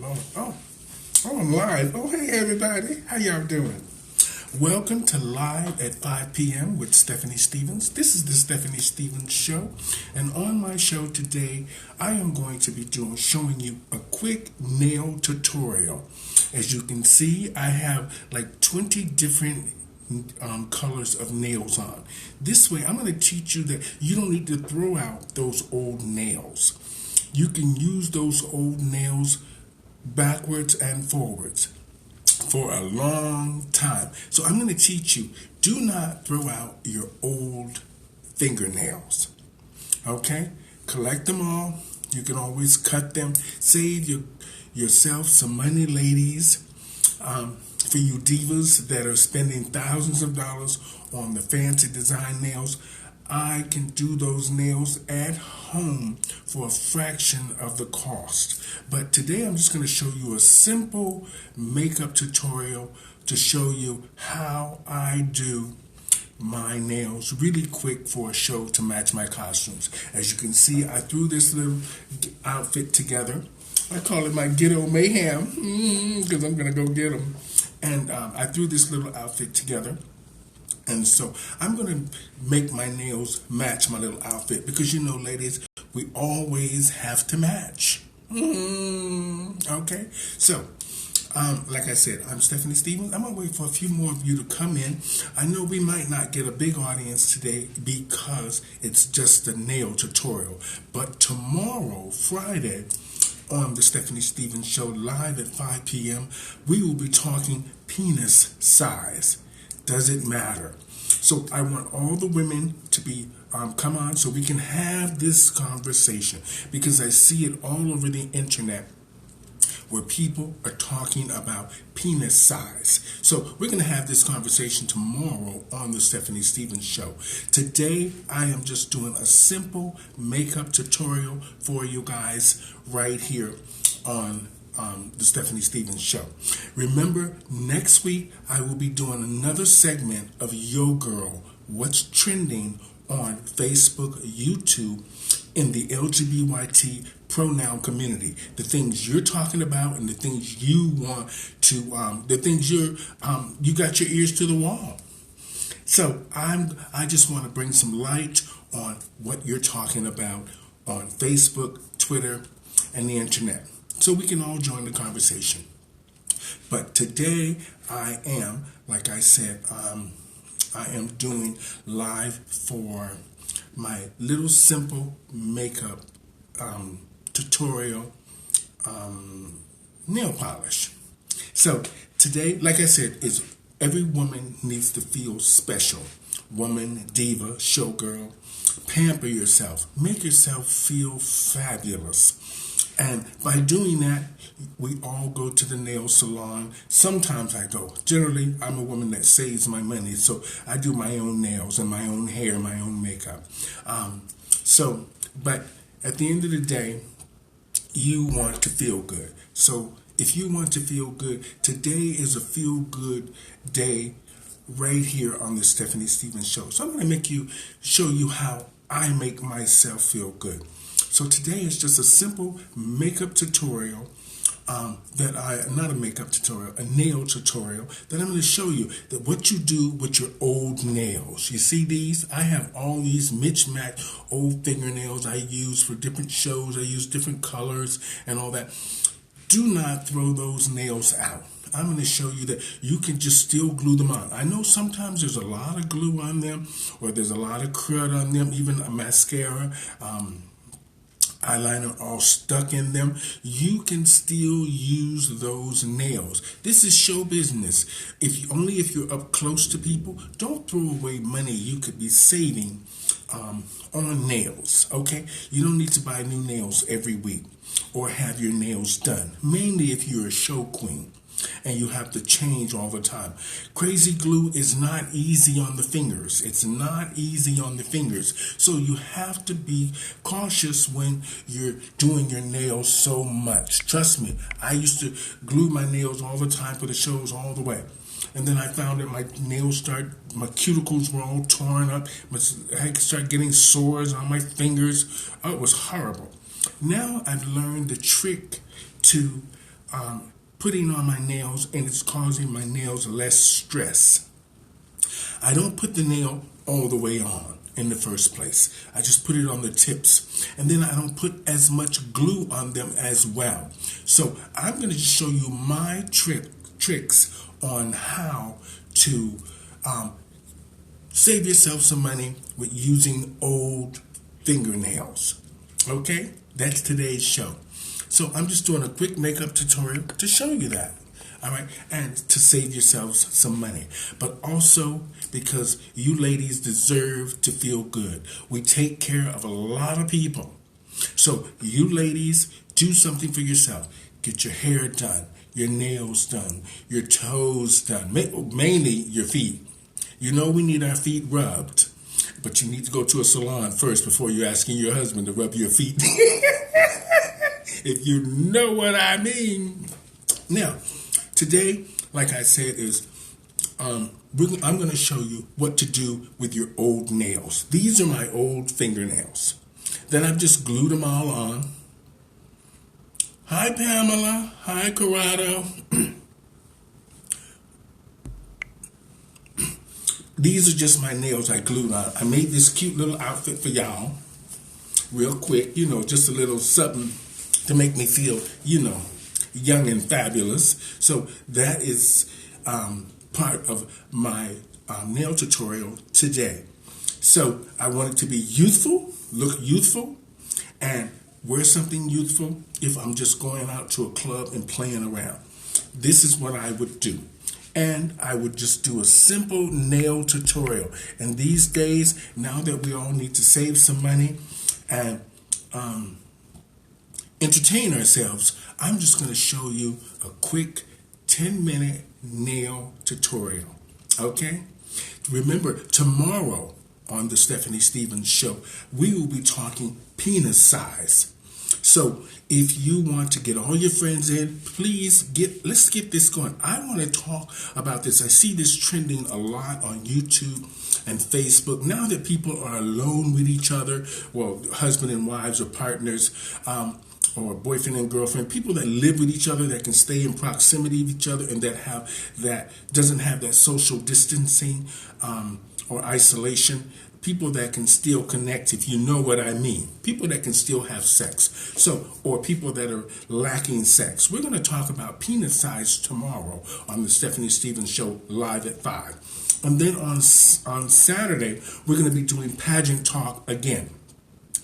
Lord. Oh, I'm live. Oh, hey, everybody. How y'all doing? Welcome to Live at 5 p.m. with Stephanie Stevens. This is the Stephanie Stevens Show. And on my show today, I am going to be showing you a quick nail tutorial. As you can see, I have like 20 different colors of nails on. This way, I'm going to teach you that you don't need to throw out those old nails. You can use those old nails backwards and forwards for a long time. So I'm going to teach you, do not throw out your old fingernails. Okay? Collect them all. You can always cut them. Save yourself some money, ladies. For you divas that are spending thousands of dollars on the fancy design nails, I can do those nails at home for a fraction of the cost. But today I'm just going to show you a simple makeup tutorial to show you how I do my nails really quick for a show to match my costumes. As you can see, I threw this little outfit together. I call it my ghetto mayhem because I'm going to go get them. And I threw this little outfit together. And so I'm going to make my nails match my little outfit because, you know, ladies, we always have to match. Okay? So, like I said, I'm Stephanie Stevens. I'm going to wait for a few more of you to come in. I know we might not get a big audience today because it's just a nail tutorial. But tomorrow, Friday, on the Stephanie Stevens Show, live at 5 p.m., we will be talking penis size. Does it matter? So I want all the women to be come on so we can have this conversation because I see it all over the internet where people are talking about penis size. So we're going to have this conversation tomorrow on the Stephanie Stevens Show. Today I am just doing a simple makeup tutorial for you guys right here on the Stephanie Stevens Show. Remember, next week I will be doing another segment of Yo Girl, what's trending on Facebook, YouTube, in the LGBT pronoun community. The things you're talking about and the things you want to, the things you got your ears to the wall. So I just want to bring some light on what you're talking about on Facebook, Twitter, and the internet, so we can all join the conversation. But today I am, like I said, I am doing live for my little simple makeup tutorial nail polish. So today, like I said, is every woman needs to feel special. Woman, diva, showgirl, pamper yourself. Make yourself feel fabulous. And by doing that, we all go to the nail salon. Sometimes I go. Generally, I'm a woman that saves my money, so I do my own nails and my own hair, my own makeup. But at the end of the day, you want to feel good. So if you want to feel good, today is a feel-good day right here on the Stephanie Stevens Show. So I'm going to show you how I make myself feel good. So today is just a simple makeup tutorial not a makeup tutorial, a nail tutorial that I'm going to show you that what you do with your old nails. You see these? I have all these mismatched old fingernails I use for different shows. I use different colors and all that. Do not throw those nails out. I'm going to show you that you can just still glue them on. I know sometimes there's a lot of glue on them or there's a lot of crud on them, even a mascara, eyeliner all stuck in them. You can still use those nails. This is show business. If you're up close to people, don't throw away money you could be saving on nails, okay? You don't need to buy new nails every week or have your nails done, mainly if you're a show queen and you have to change all the time. Crazy glue is not easy on the fingers. It's not easy on the fingers. So you have to be cautious when you're doing your nails so much. Trust me, I used to glue my nails all the time for the shows all the way. And then I found that my cuticles were all torn up. I started getting sores on my fingers. Oh, it was horrible. Now I've learned the trick to putting on my nails, and it's causing my nails less stress. I don't put the nail all the way on in the first place. I just put it on the tips, and then I don't put as much glue on them as well. So I'm going to just show you my tricks on how to save yourself some money with using old fingernails. Okay, that's today's show. So I'm just doing a quick makeup tutorial to show you that. All right, and to save yourselves some money, but also because you ladies deserve to feel good. We take care of a lot of people. So you ladies, do something for yourself. Get your hair done, your nails done, your toes done, mainly your feet. You know we need our feet rubbed, but you need to go to a salon first before you're asking your husband to rub your feet. If you know what I mean. Now, today, like I said, is I'm going to show you what to do with your old nails. These are my old fingernails. Then I've just glued them all on. Hi, Pamela. Hi, Corrado. These are just my nails I glued on. I made this cute little outfit for y'all real quick, just a little something to make me feel, young and fabulous. So that is part of my nail tutorial today. So I want it to be youthful, look youthful, and wear something youthful if I'm just going out to a club and playing around. This is what I would do. And I would just do a simple nail tutorial. And these days, now that we all need to save some money and entertain ourselves, I'm just going to show you a quick 10-minute nail tutorial. Okay? Remember, tomorrow on the Stephanie Stevens Show, we will be talking penis size. So if you want to get all your friends in, let's get this going. I want to talk about this. I see this trending a lot on YouTube and Facebook. Now that people are alone with each other, well, husband and wives or partners, or boyfriend and girlfriend, people that live with each other, that can stay in proximity of each other, and that doesn't have that social distancing or isolation. People that can still connect, if you know what I mean. People that can still have sex. Or people that are lacking sex. We're going to talk about penis size tomorrow on the Stephanie Stevens Show live at 5. And then on Saturday, we're going to be doing pageant talk again.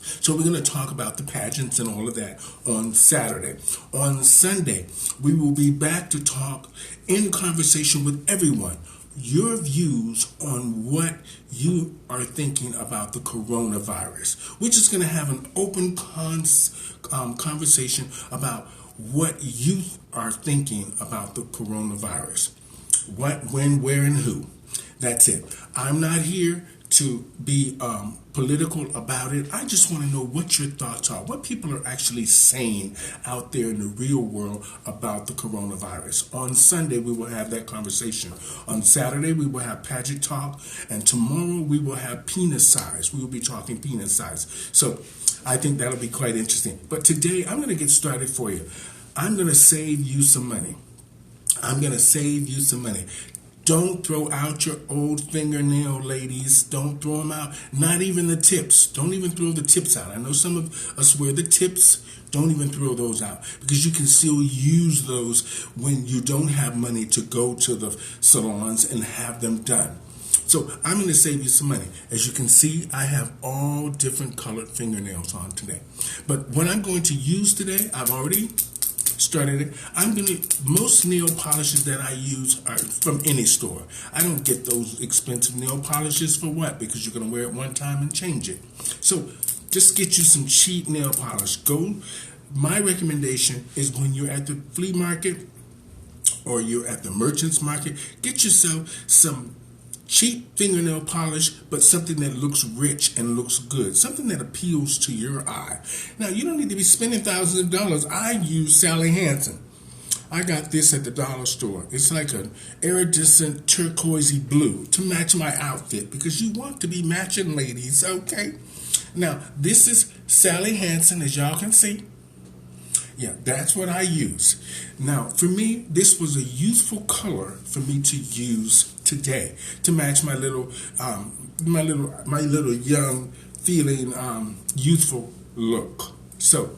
So we're going to talk about the pageants and all of that on Saturday. On Sunday, we will be back to talk in conversation with everyone. Your views on what you are thinking about the coronavirus. We're just going to have an open conversation about what you are thinking about the coronavirus. What, when, where, and who. That's it. I'm not here to be political about it. I just want to know what your thoughts are, what people are actually saying out there in the real world about the coronavirus. On Sunday, we will have that conversation. On Saturday, we will have pageant talk, and tomorrow we will have penis size. We will be talking penis size. So I think that'll be quite interesting. But today, I'm going to get started for you. I'm going to save you some money. Don't throw out your old fingernail, ladies. Don't throw them out. Not even the tips. Don't even throw the tips out. I know some of us wear the tips. Don't even throw those out, because you can still use those when you don't have money to go to the salons and have them done. So I'm going to save you some money. As you can see, I have all different colored fingernails on today. But what I'm going to use today, I've already started it. Most nail polishes that I use are from any store. I don't get those expensive nail polishes for what? Because you're going to wear it one time and change it. So just get you some cheap nail polish. My recommendation is when you're at the flea market or you're at the merchant's market, get yourself some cheap fingernail polish, but something that looks rich and looks good. Something that appeals to your eye. Now, you don't need to be spending thousands of dollars. I use Sally Hansen. I got this at the dollar store. It's like an iridescent turquoisey blue to match my outfit, because you want to be matching, ladies, okay? Now, this is Sally Hansen, as y'all can see. Yeah, that's what I use. Now, for me, this was a youthful color for me to use today to match my little young feeling, youthful look. So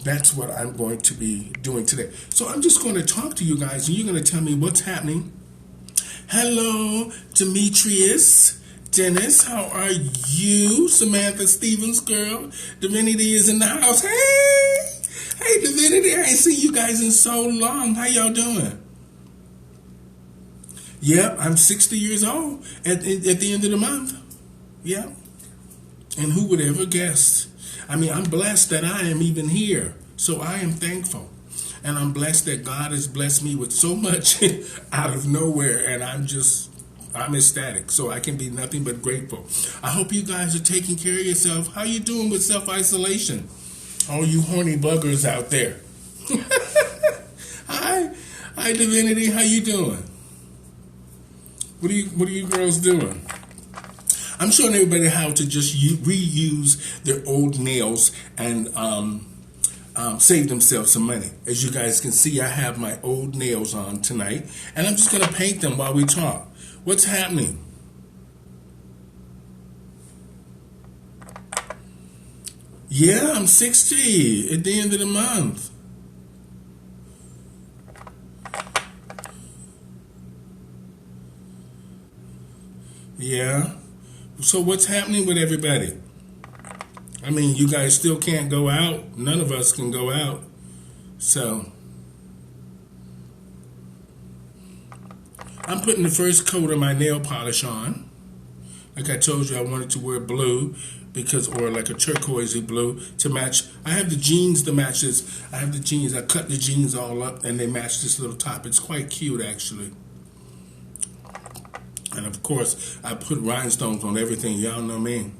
that's what I'm going to be doing today. So I'm just going to talk to you guys, and you're going to tell me what's happening. Hello, Demetrius. Dennis, how are you? Samantha Stevens, girl. Divinity is in the house. Hey, Divinity, I ain't seen you guys in so long. How y'all doing? Yep, I'm 60 years old at the end of the month. Yeah. And who would ever guess? I mean, I'm blessed that I am even here. So I am thankful. And I'm blessed that God has blessed me with so much out of nowhere. And I'm ecstatic. So I can be nothing but grateful. I hope you guys are taking care of yourself. How you doing with self-isolation? All you horny buggers out there. Hi, Divinity. How you doing? What are you girls doing? I'm showing everybody how to just reuse their old nails and save themselves some money. As you guys can see, I have my old nails on tonight, and I'm just going to paint them while we talk. What's happening? Yeah, I'm 60 at the end of the month. Yeah. So what's happening with everybody? I mean, you guys still can't go out. None of us can go out. So I'm putting the first coat of my nail polish on. Like I told you, I wanted to wear blue or like a turquoisey blue to match. I have the jeans that matches. I have the jeans. I cut the jeans all up and they match this little top. It's quite cute, actually. And of course, I put rhinestones on everything. Y'all know me.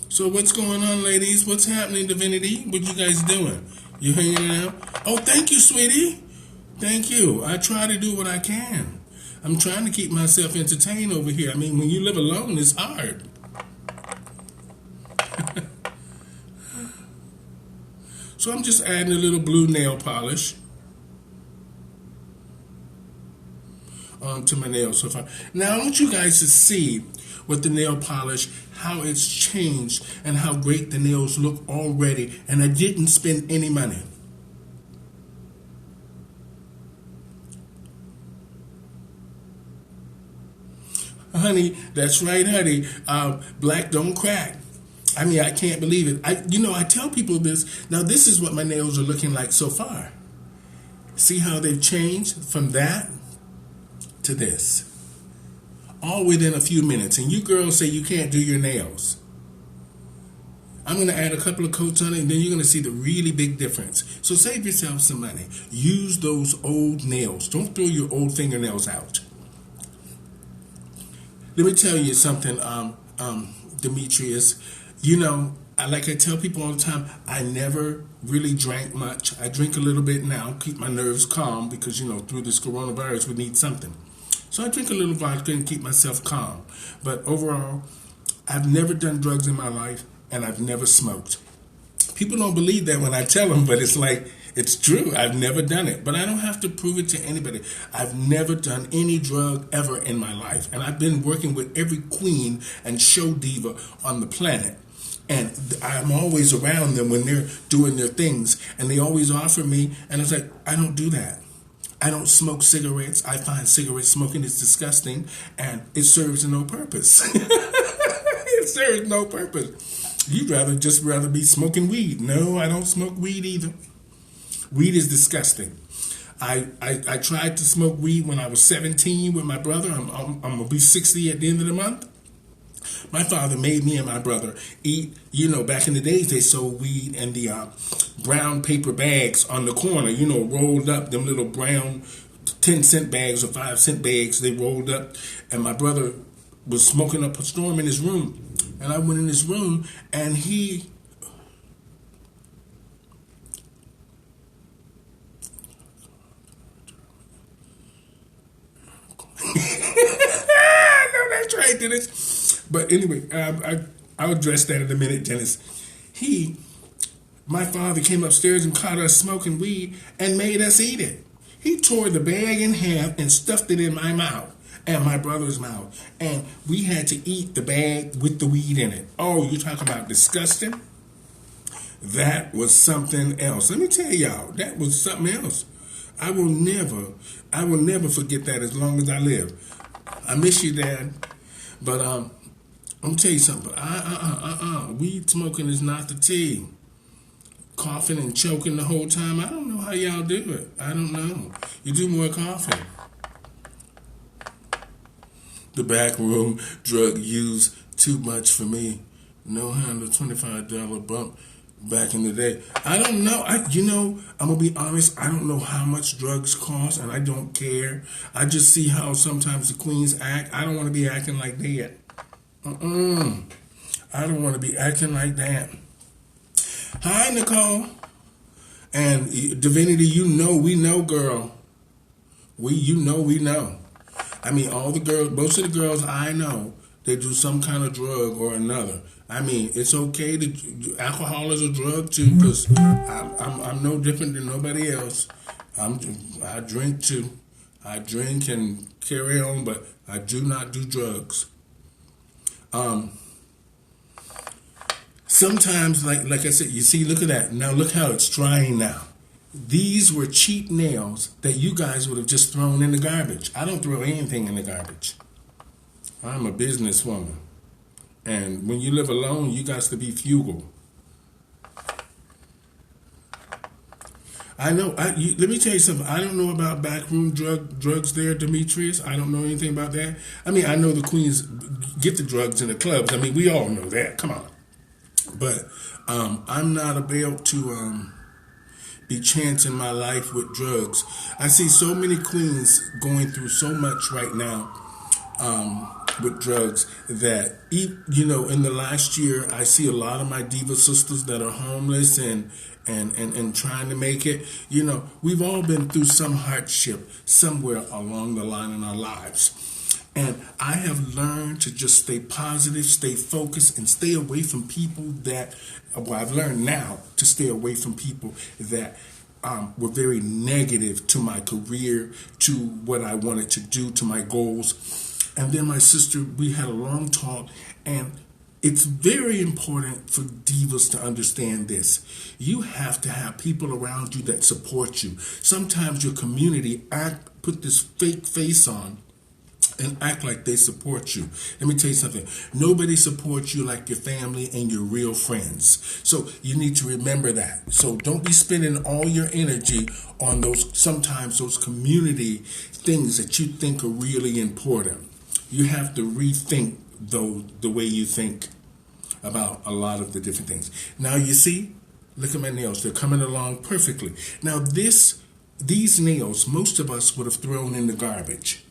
So what's going on, ladies? What's happening, Divinity? What you guys doing? You hanging out? Oh, thank you, sweetie. Thank you. I try to do what I can. I'm trying to keep myself entertained over here. I mean, when you live alone, it's hard. So I'm just adding a little blue nail polish onto my nails so far. Now I want you guys to see with the nail polish how it's changed and how great the nails look already, and I didn't spend any money. Honey, that's right, honey. Black don't crack. I mean, I can't believe it. I tell people this. Now, this is what my nails are looking like so far. See how they've changed from that to this? All within a few minutes. And you girls say you can't do your nails. I'm going to add a couple of coats on it, and then you're going to see the really big difference. So save yourself some money. Use those old nails. Don't throw your old fingernails out. Let me tell you something, Demetrius. Like I tell people all the time, I never really drank much. I drink a little bit now, keep my nerves calm because, through this coronavirus, we need something. So I drink a little vodka and keep myself calm. But overall, I've never done drugs in my life, and I've never smoked. People don't believe that when I tell them, but it's true. I've never done it, but I don't have to prove it to anybody. I've never done any drug ever in my life, and I've been working with every queen and show diva on the planet. And I'm always around them when they're doing their things, and they always offer me, and it's like, I don't do that. I don't smoke cigarettes. I find cigarette smoking is disgusting, and it serves no purpose. It serves no purpose. You'd rather be smoking weed. No, I don't smoke weed either. Weed is disgusting. I tried to smoke weed when I was 17 with my brother. I'm going to be 60 at the end of the month. My father made me and my brother eat. Back in the days, they sold weed in the brown paper bags on the corner, rolled up, them little brown 10-cent bags or 5-cent bags, they rolled up. And my brother was smoking up a storm in his room. And I went in his room, and he... No, that's right, Dennis. But anyway, I'll address that in a minute, Dennis. My father came upstairs and caught us smoking weed and made us eat it. He tore the bag in half and stuffed it in my mouth and my brother's mouth. And we had to eat the bag with the weed in it. Oh, you talk about disgusting? That was something else. Let me tell y'all, that was something else. I will never forget that as long as I live. I miss you, Dad. But I'm gonna tell you something. Weed smoking is not the tea. Coughing and choking the whole time. I don't know how y'all do it. I don't know. You do more coughing. The back room drug use too much for me. No handle, $25 bump back in the day. I don't know. I'm gonna be honest. I don't know how much drugs cost, and I don't care. I just see how sometimes the queens act. I don't want to be acting like that. I don't want to be acting like that. Hi, Nicole. And Divinity, we know, girl. We know. I mean, most of the girls I know, they do some kind of drug or another. I mean, it's okay alcohol is a drug too, because I'm no different than nobody else. I drink too. I drink and carry on, but I do not do drugs. Sometimes, like I said, you see, look at that. Now look how it's drying now. These were cheap nails that you guys would have just thrown in the garbage. I don't throw anything in the garbage. I'm a businesswoman. And when you live alone, you got to be frugal. I know. Let me tell you something. I don't know about backroom drugs there, Demetrius. I don't know anything about that. I mean, I know the queens get the drugs in the clubs. I mean, we all know that. Come on. But I'm not about to be chancing my life with drugs. I see so many queens going through so much right now with drugs that, in the last year, I see a lot of my diva sisters that are homeless and trying to make it. We've all been through some hardship somewhere along the line in our lives. And I have learned to just stay positive, stay focused, and stay away from people I've learned now to stay away from people that were very negative to my career, to what I wanted to do, to my goals. And then my sister, we had a long talk, and it's very important for divas to understand this. You have to have people around you that support you. Sometimes your community put this fake face on and act like they support you. Let me tell you something. Nobody supports you like your family and your real friends. So you need to remember that. So don't be spending all your energy on sometimes those community things that you think are really important. You have to rethink the way you think about a lot of the different things. Now you see, look at my nails. They're coming along perfectly. Now these nails, most of us would have thrown in the garbage.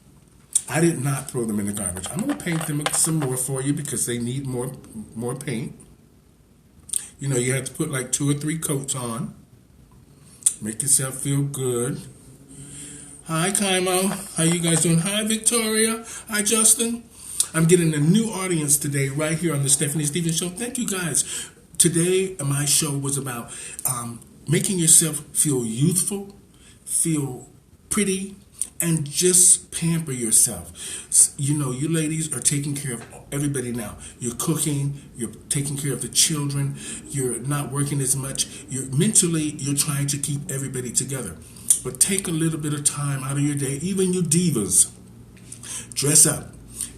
I did not throw them in the garbage. I'm going to paint them some more for you because they need more paint. You have to put like 2 or 3 coats on. Make yourself feel good. Hi, Kaimo. How you guys doing? Hi, Victoria. Hi, Justin. I'm getting a new audience today right here on the Stephanie Stevens Show. Thank you, guys. Today, my show was about making yourself feel youthful, feel pretty, and just pamper yourself. You ladies are taking care of everybody now. You're cooking, you're taking care of the children, you're not working as much. You're trying to keep everybody together. But take a little bit of time out of your day, even you divas. Dress up.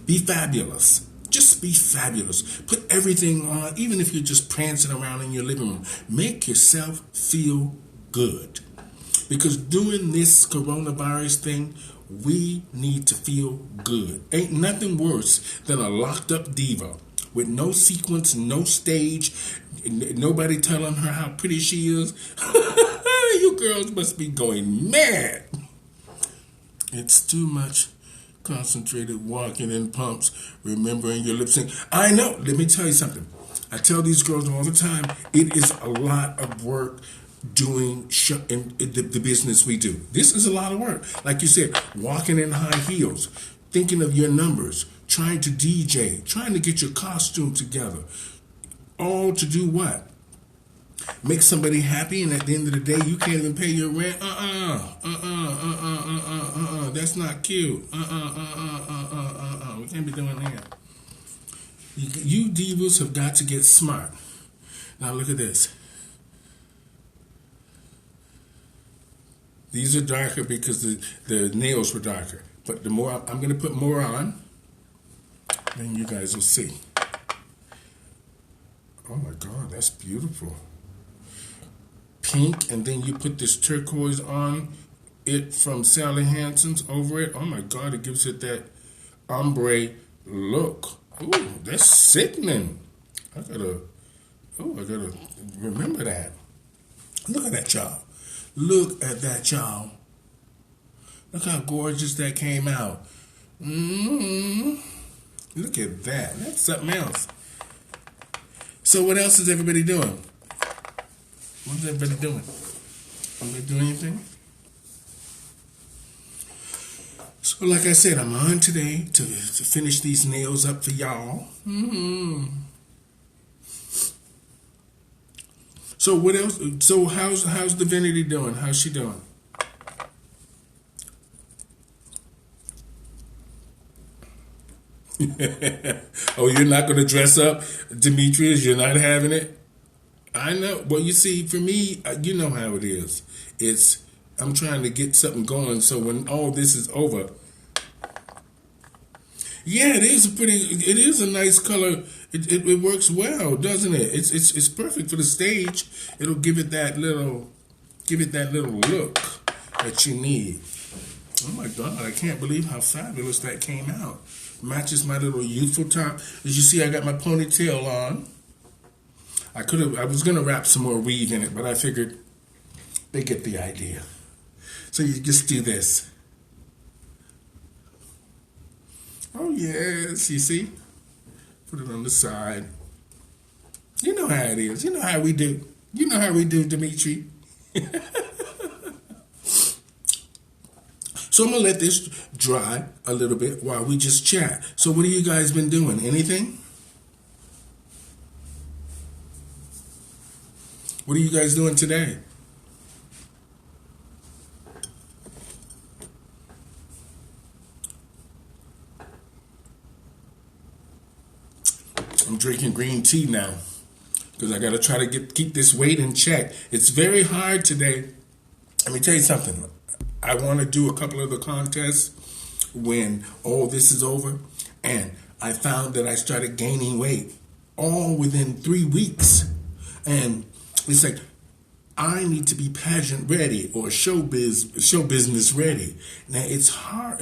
Be fabulous. Just be fabulous. Put everything on, even if you're just prancing around in your living room. Make yourself feel good. Because doing this coronavirus thing, we need to feel good. Ain't nothing worse than a locked up diva with no sequence, no stage, nobody telling her how pretty she is. You girls must be going mad. It's too much concentrated walking in pumps, remembering your lip sync. I know. Let me tell you something. I tell these girls all the time, it is a lot of work doing the business we do. This is a lot of work. Like you said, walking in high heels, thinking of your numbers, trying to DJ, trying to get your costume together. All to do what? Make somebody happy, and at the end of the day, you can't even pay your rent. That's not cute. We can't be doing that. You divas have got to get smart. Now look at this. These are darker because the nails were darker. But the more I'm going to put more on, then you guys will see. Oh my God, that's beautiful. Pink, and then you put this turquoise on it from Sally Hansen's over it. Oh my God, it gives it that ombre look. Ooh, that's sickening. I gotta remember that. Look at that, y'all. Look at that, y'all. Look how gorgeous that came out. Look at that. That's something else. So what else is everybody doing? What's everybody doing? Are they doing anything? So like I said, I'm on today to finish these nails up for y'all. So what else? So how's Divinity doing? How's she doing? Oh, you're not going to dress up, Demetrius? You're not having it? I know. Well, you see, for me, you know how it is. I'm trying to get something going so when all this is over. Yeah, it is a nice color. It works well, doesn't it? It's perfect for the stage. It'll give it that little look that you need. Oh my God, I can't believe how fabulous that came out. Matches my little youthful top. As you see, I got my ponytail on. I was gonna wrap some more weave in it, but I figured they get the idea. So you just do this. Oh yes, you see? Put it on the side. You know how it is. You know how we do. You know how we do, Dimitri. So I'm gonna let this dry a little bit while we just chat. So what have you guys been doing? Anything? What are you guys doing today? I'm drinking green tea now because I got to try to keep this weight in check. It's very hard today. Let me tell you something. I want to do a couple of the contests when all this is over, and I found that I started gaining weight all within 3 weeks. And it's like, I need to be pageant ready or show business ready. Now it's hard.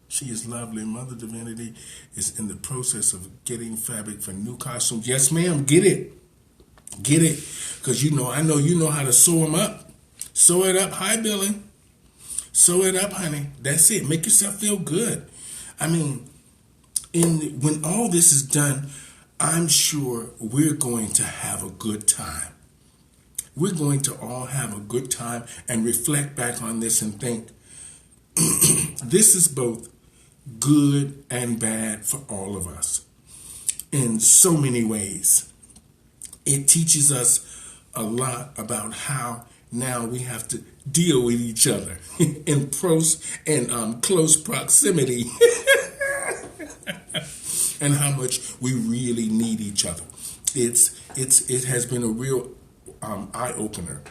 She is lovely. Mother Divinity is in the process of getting fabric for new costumes. Yes, ma'am. Get it. Get it. Because you know how to sew them up. Sew it up. Hi, Billy. Sew it up, honey. That's it. Make yourself feel good. I mean, when all this is done, I'm sure we're going to have a good time. We're going to all have a good time and reflect back on this and think, this is both good and bad for all of us in so many ways. It teaches us a lot about how now we have to deal with each other in close proximity and how much we really need each other. It has been a real eye-opener.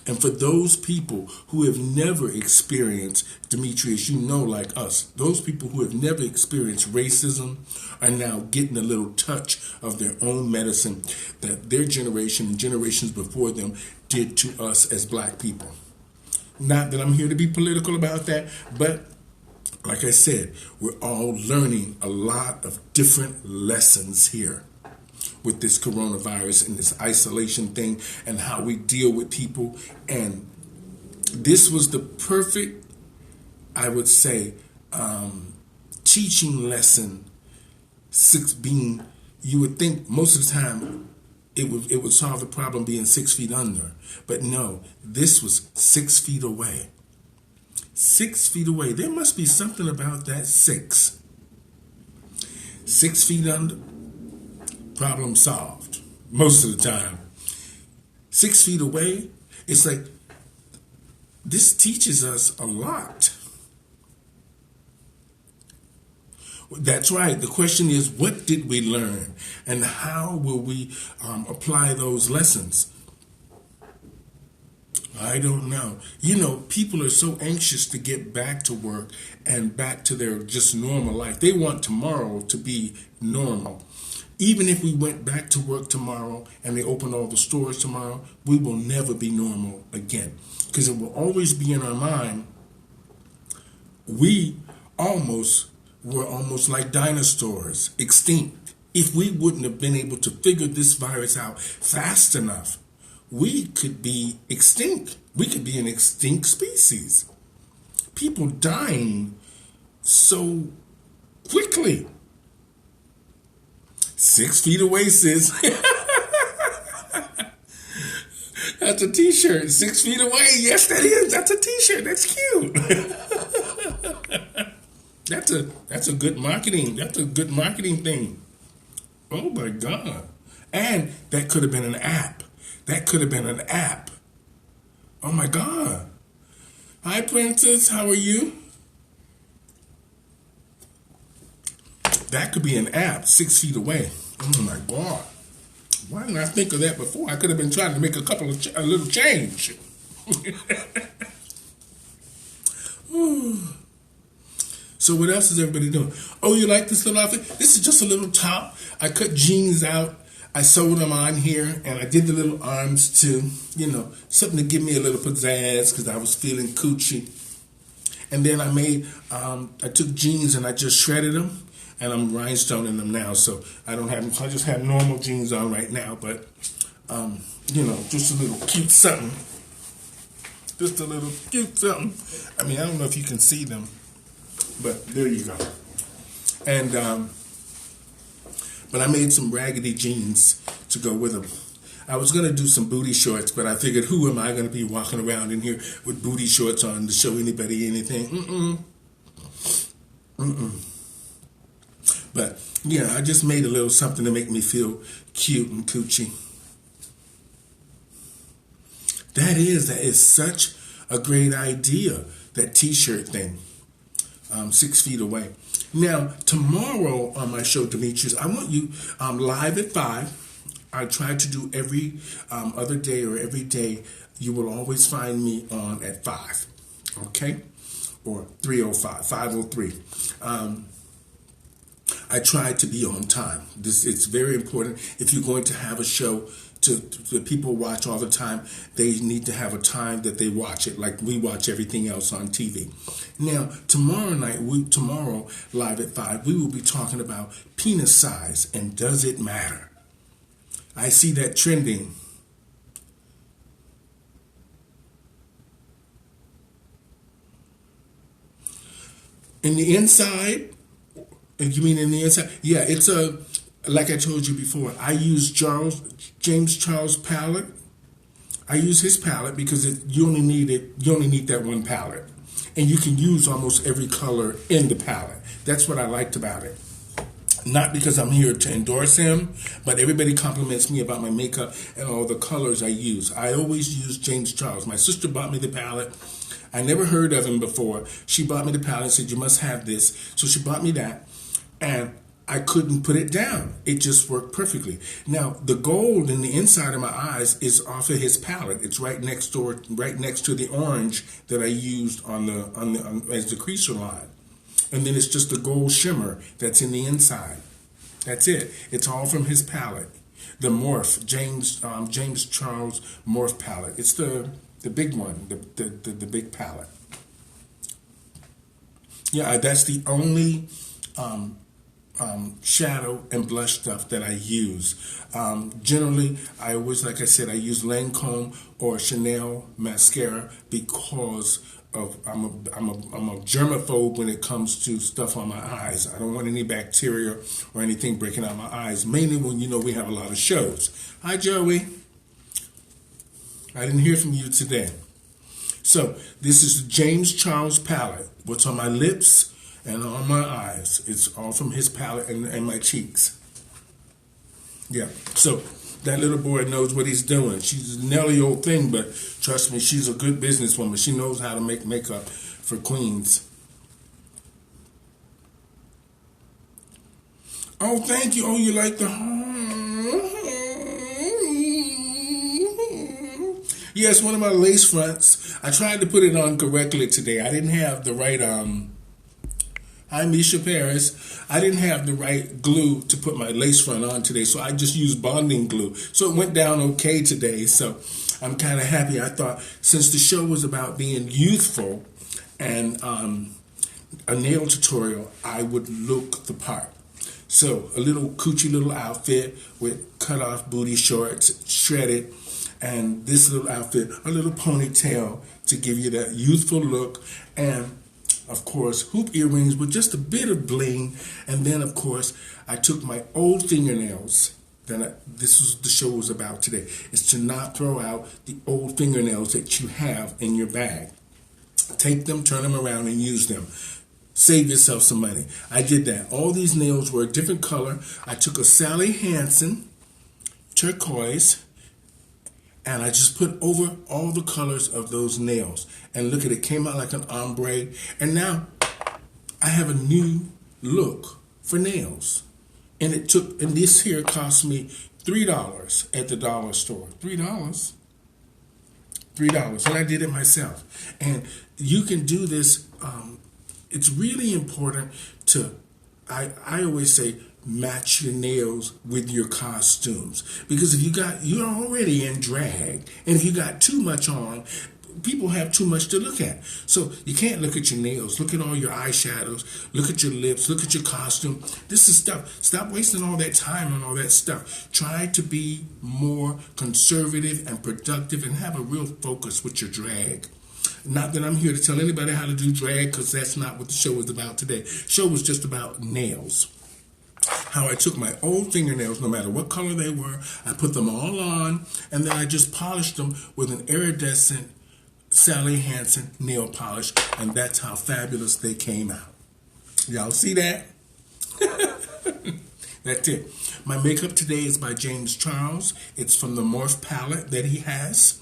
And for those people who have never experienced, Demetrius, you know, like us, those people who have never experienced racism are now getting a little touch of their own medicine that their generation and generations before them did to us as black people. Not that I'm here to be political about that, but like I said, we're all learning a lot of different lessons here with this coronavirus and this isolation thing and how we deal with people. And this was the perfect, I would say, teaching lesson. You would think most of the time it would solve the problem being 6 feet under. But no, this was 6 feet away. 6 feet away. There must be something about that 6. 6 feet under, problem solved. Most of the time. 6 feet away, it's like this teaches us a lot. That's right. The question is, what did we learn? And how will we apply those lessons? I don't know. People are so anxious to get back to work and back to their just normal life. They want tomorrow to be normal. Even if we went back to work tomorrow and they opened all the stores tomorrow, we will never be normal again. Because it will always be in our mind, we were almost like dinosaurs, extinct. If we wouldn't have been able to figure this virus out fast enough, we could be extinct. We could be an extinct species. People dying so quickly. 6 feet away, sis. That's a t-shirt. 6 feet away. Yes, that is. That's a t-shirt. That's cute. That's a good marketing. That's a good marketing thing. Oh my God. And that could have been an app. Oh my God. Hi, Princess. How are you? That could be an app 6 feet away. Oh my God. Why didn't I think of that before? I could have been trying to make a little change. So what else is everybody doing? Oh, you like this little outfit? This is just a little top. I cut jeans out. I sewed them on here, and I did the little arms too. Something to give me a little pizzazz because I was feeling coochie. And then I took jeans and I just shredded them, and I'm rhinestoning them now. So I just have normal jeans on right now, but just a little cute something. Just a little cute something. I mean, I don't know if you can see them, but there you go. And but I made some raggedy jeans to go with them. I was going to do some booty shorts, but I figured, who am I going to be walking around in here with booty shorts on to show anybody anything? But, yeah, I just made a little something to make me feel cute and coochie. That is such a great idea, that t-shirt thing, 6 feet away. Now, tomorrow on my show, Demetrius, I want you live at 5. I try to do every other day or every day. You will always find me on at 5, okay? Or 3:05, 5:03. I try to be on time. It's very important. If you're going to have a show to people watch all the time, they need to have a time that they watch it, like we watch everything else on TV. Now, tomorrow, live at 5, we will be talking about penis size and does it matter? I see that trending. In the inside? You mean in the inside? Yeah, it's like I told you before, I use James Charles palette. I use his palette because you only need that one palette. And you can use almost every color in the palette. That's what I liked about it. Not because I'm here to endorse him, but everybody compliments me about my makeup and all the colors I use. I always use James Charles. My sister bought me the palette. I never heard of him before. She bought me the palette and said, you must have this. So she bought me that. And I couldn't put it down. It just worked perfectly. Now, the gold in the inside of my eyes is off of his palette. It's right next to the orange that I used as the creaser line. And then it's just the gold shimmer that's in the inside. That's it. It's all from his palette. The Morph, James Charles Morph palette. It's the big one, the big palette. Yeah, that's the only shadow and blush stuff that I use. Generally, I always, like I said, I use Lancome or Chanel mascara because I'm a germaphobe when it comes to stuff on my eyes. I don't want any bacteria or anything breaking out my eyes, mainly when we have a lot of shows. Hi, Joey. I didn't hear from you today. So this is the James Charles palette. What's on my lips and on my eyes. It's all from his palette and my cheeks. Yeah, so that little boy knows what he's doing. She's a Nelly old thing, but trust me, she's a good businesswoman. She knows how to make makeup for queens. Oh, thank you. Oh, you like the... Yes, one of my lace fronts. I tried to put it on correctly today. I didn't have the right... Hi, Misha Paris. I didn't have the right glue to put my lace front on today, so I just used bonding glue. So it went down okay today, so I'm kind of happy. I thought since the show was about being youthful and a nail tutorial, I would look the part. So a little coochie little outfit with cut off booty shorts, shredded, and this little outfit, a little ponytail to give you that youthful look, and of course, hoop earrings with just a bit of bling. And then, of course, I took my old fingernails. This was the show was about today. Is to not throw out the old fingernails that you have in your bag. Take them, turn them around, and use them. Save yourself some money. I did that. All these nails were a different color. I took a Sally Hansen turquoise, and I just put over all the colors of those nails. And look at it, came out like an ombre. And now I have a new look for nails. And this here cost me $3 at the dollar store. $3? $3. And I did it myself. And you can do this. It's really important to, I always say, match your nails with your costumes, because if you're already in drag, and if you got too much on, people have too much to look at. So you can't look at your nails, look at all your eyeshadows, look at your lips, look at your costume. This is stuff. Stop wasting all that time on all that stuff. Try to be more conservative and productive and have a real focus with your drag. Not that I'm here to tell anybody how to do drag, because that's not what the show is about today. The show was just about nails. How I took my old fingernails, no matter what color they were, I put them all on, and then I just polished them with an iridescent Sally Hansen nail polish, and that's how fabulous they came out. Y'all see that? That's it. My makeup today is by James Charles. It's from the Morphe palette that he has.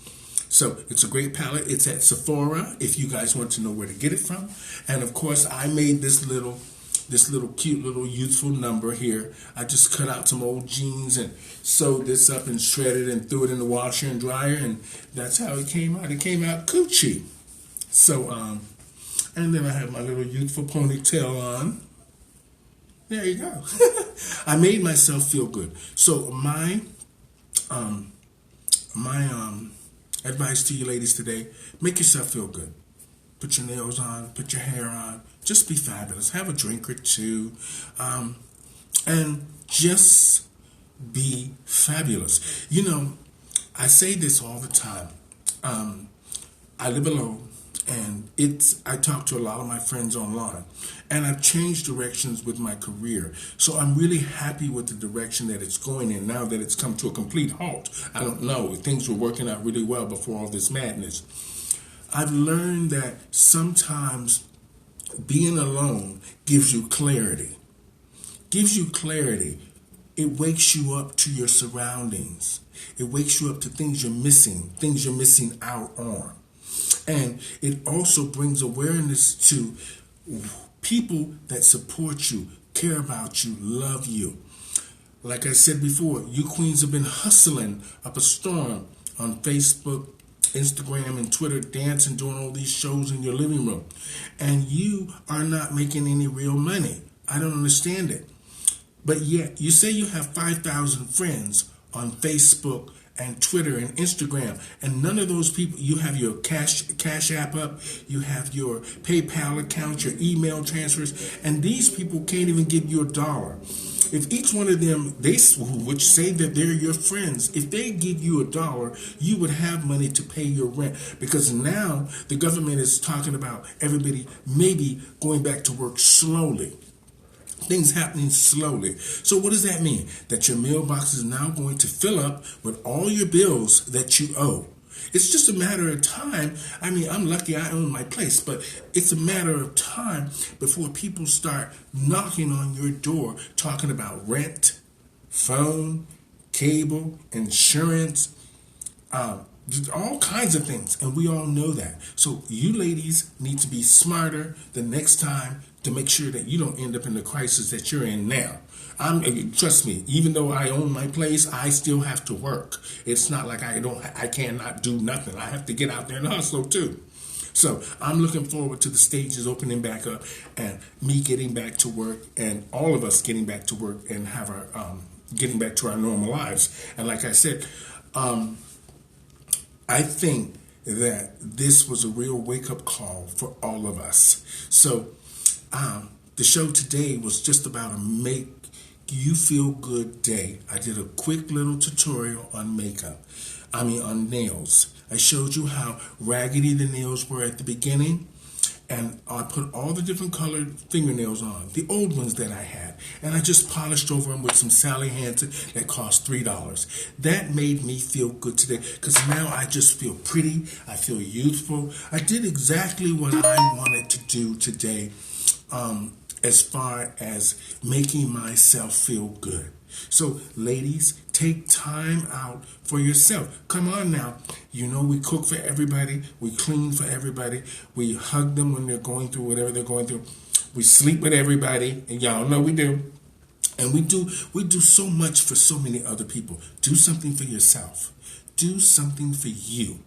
So it's a great palette. It's at Sephora if you guys want to know where to get it from. And of course, I made this little cute little youthful number here. I just cut out some old jeans and sewed this up and shredded and threw it in the washer and dryer, and that's how it came out. It came out coochie. So, and then I have my little youthful ponytail on. There you go. I made myself feel good. So my advice to you ladies today: make yourself feel good. Put your nails on, put your hair on, just be fabulous. Have a drink or two, and just be fabulous. You know, I say this all the time. I live alone, and I talk to a lot of my friends online, and I've changed directions with my career. So I'm really happy with the direction that it's going in now that it's come to a complete halt. I don't know, things were working out really well before all this madness. I've learned that sometimes being alone gives you clarity. It wakes you up to your surroundings. It wakes you up to things you're missing out on. And it also brings awareness to people that support you, care about you, love you. Like I said before, you queens have been hustling up a storm on Facebook, Instagram, and Twitter, dancing, doing all these shows in your living room. And you are not making any real money. I don't understand it. But yet, you say you have 5,000 friends on Facebook and Twitter and Instagram, and none of those people, you have your cash app up, you have your PayPal account, your email transfers, and these people can't even give you $1. If each one of them, which say that they're your friends, if they give you $1, you would have money to pay your rent, because now the government is talking about everybody maybe going back to work slowly. Things happening slowly. So what does that mean? That your mailbox is now going to fill up with all your bills that you owe. It's just a matter of time. I mean, I'm lucky I own my place, but it's a matter of time before people start knocking on your door talking about rent, phone, cable, insurance, all kinds of things. And we all know that. So you ladies need to be smarter the next time to make sure that you don't end up in the crisis that you're in now. Trust me, even though I own my place, I still have to work. It's not like I cannot do nothing. I have to get out there and hustle too. So I'm looking forward to the stages opening back up and me getting back to work and all of us getting back to work and have our getting back to our normal lives. And like I said, I think that this was a real wake-up call for all of us. So the show today was just about a make you feel good day. I did a quick little tutorial on on nails. I showed you how raggedy the nails were at the beginning, and I put all the different colored fingernails on, the old ones that I had, and I just polished over them with some Sally Hansen that cost $3. That made me feel good today, because now I just feel pretty, I feel youthful. I did exactly what I wanted to do today, as far as making myself feel good. So, ladies, take time out for yourself. Come on now. You know we cook for everybody. We clean for everybody. We hug them when they're going through whatever they're going through. We sleep with everybody. And y'all know we do. And we do so much for so many other people. Do something for yourself. Do something for you.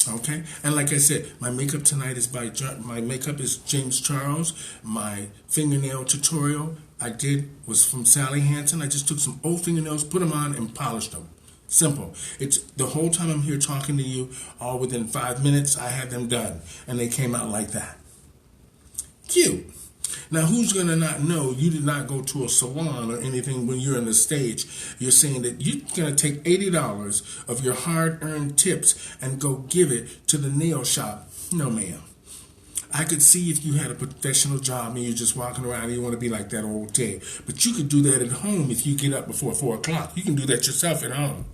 Okay, and like I said, my makeup tonight is my makeup is James Charles. My fingernail tutorial I did was from Sally Hansen. I just took some old fingernails, put them on, and polished them. Simple. It's the whole time I'm here talking to you, all within 5 minutes, I had them done, and they came out like that. Cute. Now, who's going to not know you did not go to a salon or anything when you're on the stage? You're saying that you're going to take $80 of your hard-earned tips and go give it to the nail shop. No, ma'am. I could see if you had a professional job and you're just walking around and you want to be like that all day. But you could do that at home if you get up before 4 o'clock. You can do that yourself at home.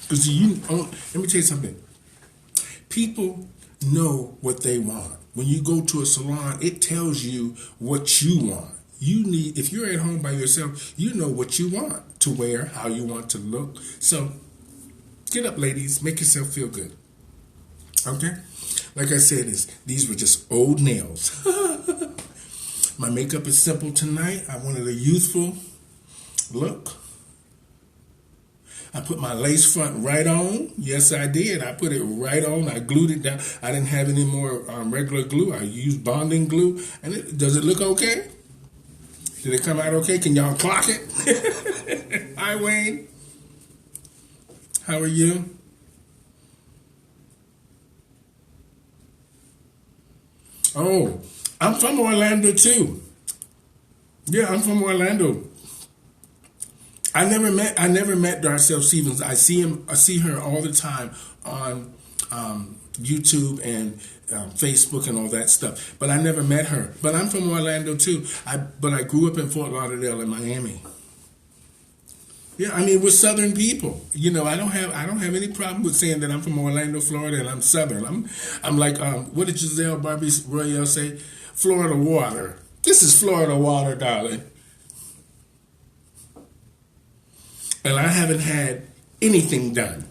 Because let me tell you something. People know what they want. When you go to a salon, it tells you what you want. If you're at home by yourself, you know what you want to wear, how you want to look. So get up, ladies. Make yourself feel good. Okay? Like I said, these were just old nails. My makeup is simple tonight. I wanted a youthful look. I put my lace front right on. Yes, I did. I put it right on. I glued it down. I didn't have any more regular glue. I used bonding glue. And does it look okay? Did it come out okay? Can y'all clock it? Hi, Wayne. How are you? Oh, I'm from Orlando too. Yeah, I'm from Orlando. I never met Darcel Stevens. I see her all the time on YouTube and Facebook and all that stuff. But I never met her. But I'm from Orlando too. But I grew up in Fort Lauderdale and Miami. Yeah, I mean, we're Southern people. You know, I don't have any problem with saying that I'm from Orlando, Florida, and I'm Southern. I'm like, what did Giselle Barbie Royale say? Florida water. This is Florida water, darling. And I haven't had anything done.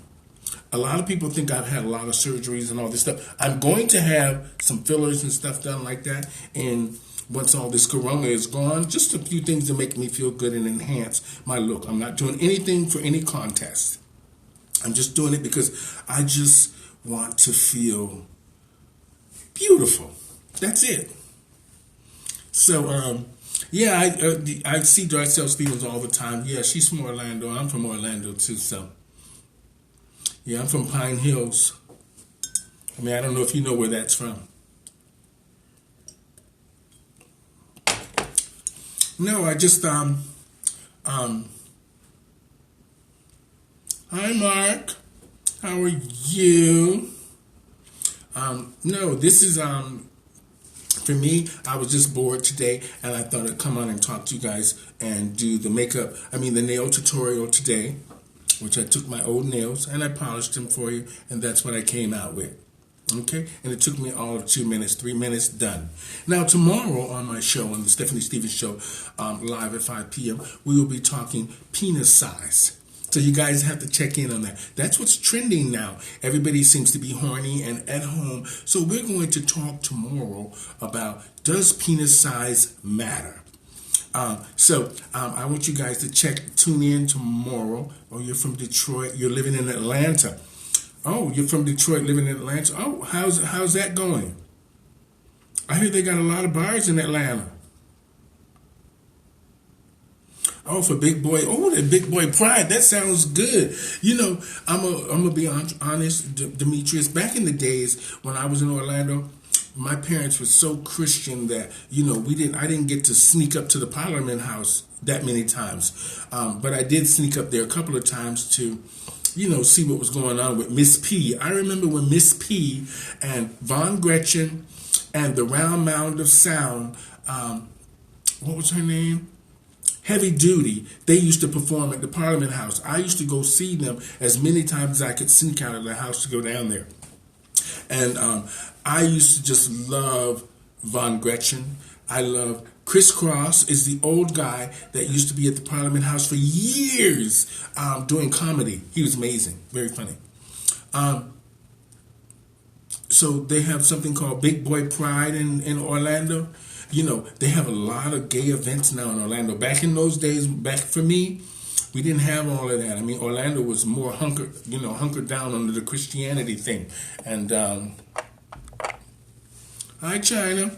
A lot of people think I've had a lot of surgeries and all this stuff. I'm going to have some fillers and stuff done like that. And once all this corona is gone, just a few things to make me feel good and enhance my look. I'm not doing anything for any contest. I'm just doing it because I just want to feel beautiful. That's it. So, yeah, I see Darcel Stevens all the time. Yeah, she's from Orlando. I'm from Orlando too, so. Yeah, I'm from Pine Hills. I mean, I don't know if you know where that's from. No, I just, hi, Mark. How are you? No, this is, for me, I was just bored today, and I thought I'd come on and talk to you guys and do the nail tutorial today. which I took my old nails and I polished them for you, and that's what I came out with. Okay, and it took me all of 2 minutes, 3 minutes, done. Now, tomorrow on my show, on the Stephanie Stevens Show, live at 5 p.m., we will be talking penis size. So you guys have to check in on that. That's what's trending now. Everybody seems to be horny and at home. So we're going to talk tomorrow about, does penis size matter? I want you guys to tune in tomorrow. Oh, you're from Detroit. You're living in Atlanta. Oh, you're from Detroit, living in Atlanta. Oh, how's that going? I hear they got a lot of bars in Atlanta. Oh, for Big Boy. Oh, that Big Boy Pride. That sounds good. You know, I'm gonna be honest, Demetrius. Back in the days when I was in Orlando, my parents were so Christian that, you know, I didn't get to sneak up to the Parliament House that many times. But I did sneak up there a couple of times to, you know, see what was going on with Miss P. I remember when Miss P and Von Gretchen and the Round Mound of Sound, what was her name? Heavy Duty, they used to perform at the Parliament House. I used to go see them as many times as I could sneak out of the house to go down there. And I used to just love Von Gretchen. I love Chris Cross is the old guy that used to be at the Parliament House for years doing comedy. He was amazing, very funny. So they have something called Big Boy Pride in Orlando. You know, they have a lot of gay events now in Orlando. Back in those days, back for me, we didn't have all of that. I mean, Orlando was more hunkered down under the Christianity thing. And, hi, China.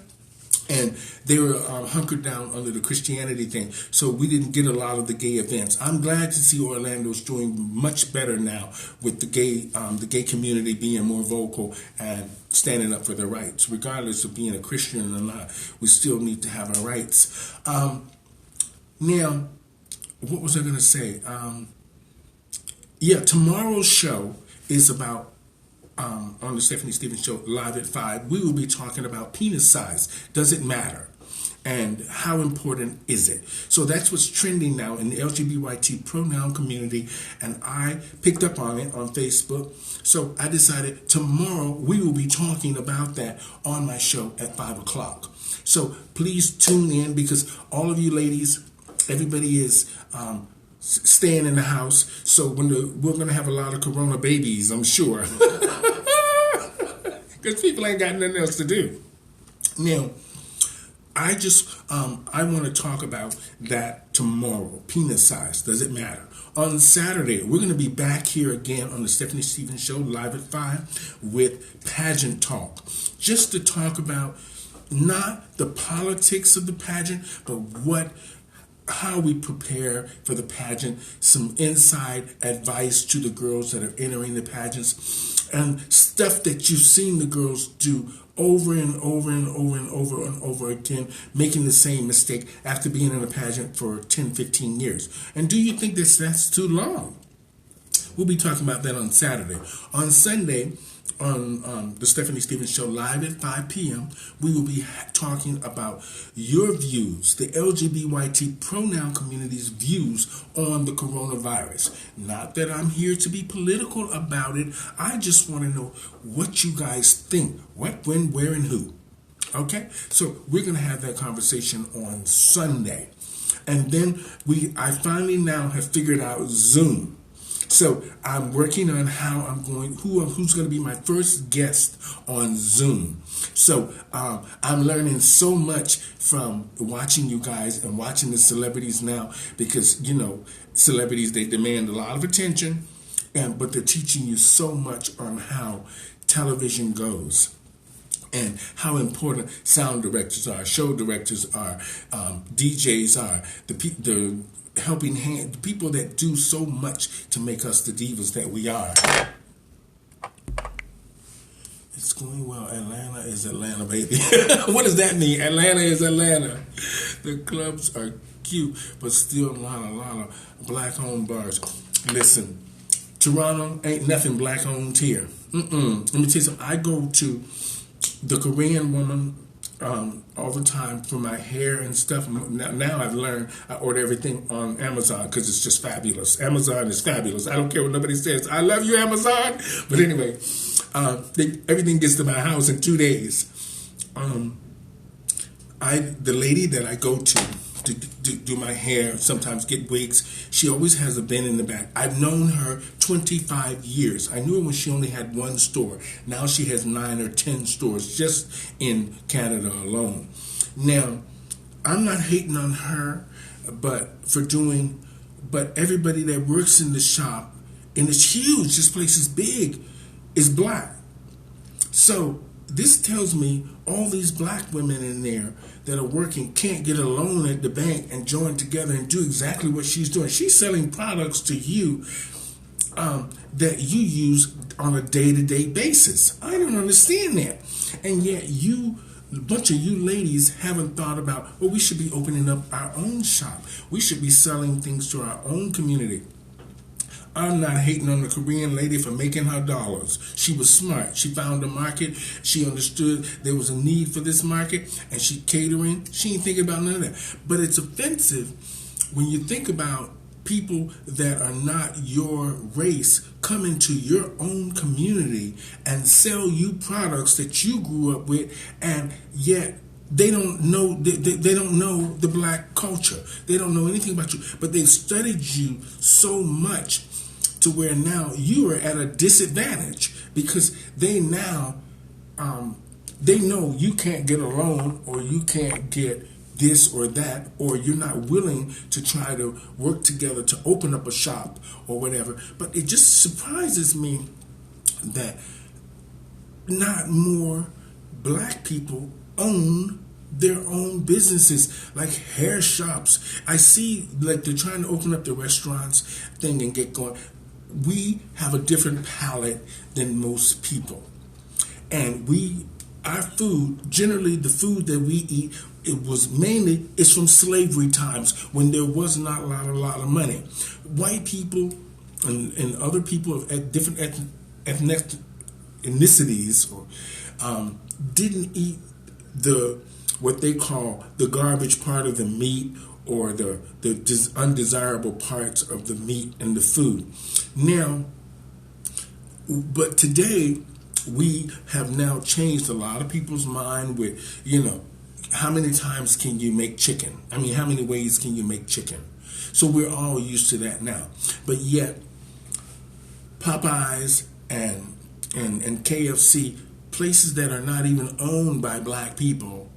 And they were hunkered down under the Christianity thing. So we didn't get a lot of the gay events. I'm glad to see Orlando's doing much better now with the gay community being more vocal and standing up for their rights. Regardless of being a Christian or not, we still need to have our rights. Now, what was I going to say? Tomorrow's show is about, on the Stephanie Stevens Show, live at 5, we will be talking about penis size. Does it matter? And how important is it? So that's what's trending now in the LGBT pronoun community, and I picked up on it on Facebook. So I decided tomorrow we will be talking about that on my show at 5 o'clock. So please tune in, because all of you ladies, everybody is staying in the house. So we're going to have a lot of corona babies, I'm sure. Because people ain't got nothing else to do. Now, I want to talk about that tomorrow. Penis size, does it matter? On Saturday, we're going to be back here again on the Stephanie Stevens Show, live at 5, with Pageant Talk. Just to talk about not the politics of the pageant, but how we prepare for the pageant, some inside advice to the girls that are entering the pageants, and stuff that you've seen the girls do over and over and over and over and over again, making the same mistake after being in a pageant for 10, 15 years. And do you think that's too long? We'll be talking about that on Saturday. On Sunday, on the Stephanie Stevens Show, live at 5 p.m., we will be talking about your views, the LGBT pronoun community's views on the coronavirus. Not that I'm here to be political about it. I just want to know what you guys think. What, when, where, and who. Okay? So we're going to have that conversation on Sunday. And then I finally now have figured out Zoom. So I'm working on how who's going to be my first guest on Zoom. So I'm learning so much from watching you guys and watching the celebrities now, because, you know, celebrities, they demand a lot of attention, but they're teaching you so much on how television goes and how important sound directors are, show directors are, DJs are, the helping hand, the people that do so much to make us the divas that we are. It's going well. Atlanta is Atlanta, baby. What does that mean? Atlanta is Atlanta. The clubs are cute, but still a lot of black-owned bars. Listen, Toronto ain't nothing black-owned here. Let me tell you something. I go to the Korean woman all the time for my hair and stuff. Now I've learned I order everything on Amazon because it's just fabulous. Amazon is fabulous. I don't care what nobody says. I love you, Amazon. But anyway, everything gets to my house in 2 days. The lady that I go to do my hair, sometimes get wigs, she always has a bin in the back. I've known her 25 years. I knew her when she only had one store. Now she has 9 or 10 stores just in Canada alone. Now, I'm not hating on her, but everybody that works in the shop, and it's huge, this place is big, is black. So this tells me all these black women in there that are working can't get a loan at the bank and join together and do exactly what she's doing. She's selling products to you that you use on a day-to-day basis. I don't understand that. And yet a bunch of you ladies haven't thought about, well, we should be opening up our own shop. We should be selling things to our own community. I'm not hating on the Korean lady for making her dollars. She was smart. She found a market. She understood there was a need for this market, and she catering. She ain't thinking about none of that. But it's offensive when you think about people that are not your race come into your own community and sell you products that you grew up with, and yet they don't know they don't know the black culture. They don't know anything about you, but they've studied you so much to where now you are at a disadvantage because they now they know you can't get a loan, or you can't get this or that, or you're not willing to try to work together to open up a shop or whatever. But it just surprises me that not more black people own their own businesses, like hair shops. I see like they're trying to open up the restaurants thing and get going. We have a different palate than most people. And our food, generally the food that we eat, it's from slavery times when there was not a lot of money. White people and other people of different ethnicities didn't eat what they call the garbage part of the meat, or the undesirable parts of the meat and the food. Now, but today, we have now changed a lot of people's mind with, how many times can you make chicken? I mean, how many ways can you make chicken? So we're all used to that now. But yet, Popeyes and KFC, places that are not even owned by black people,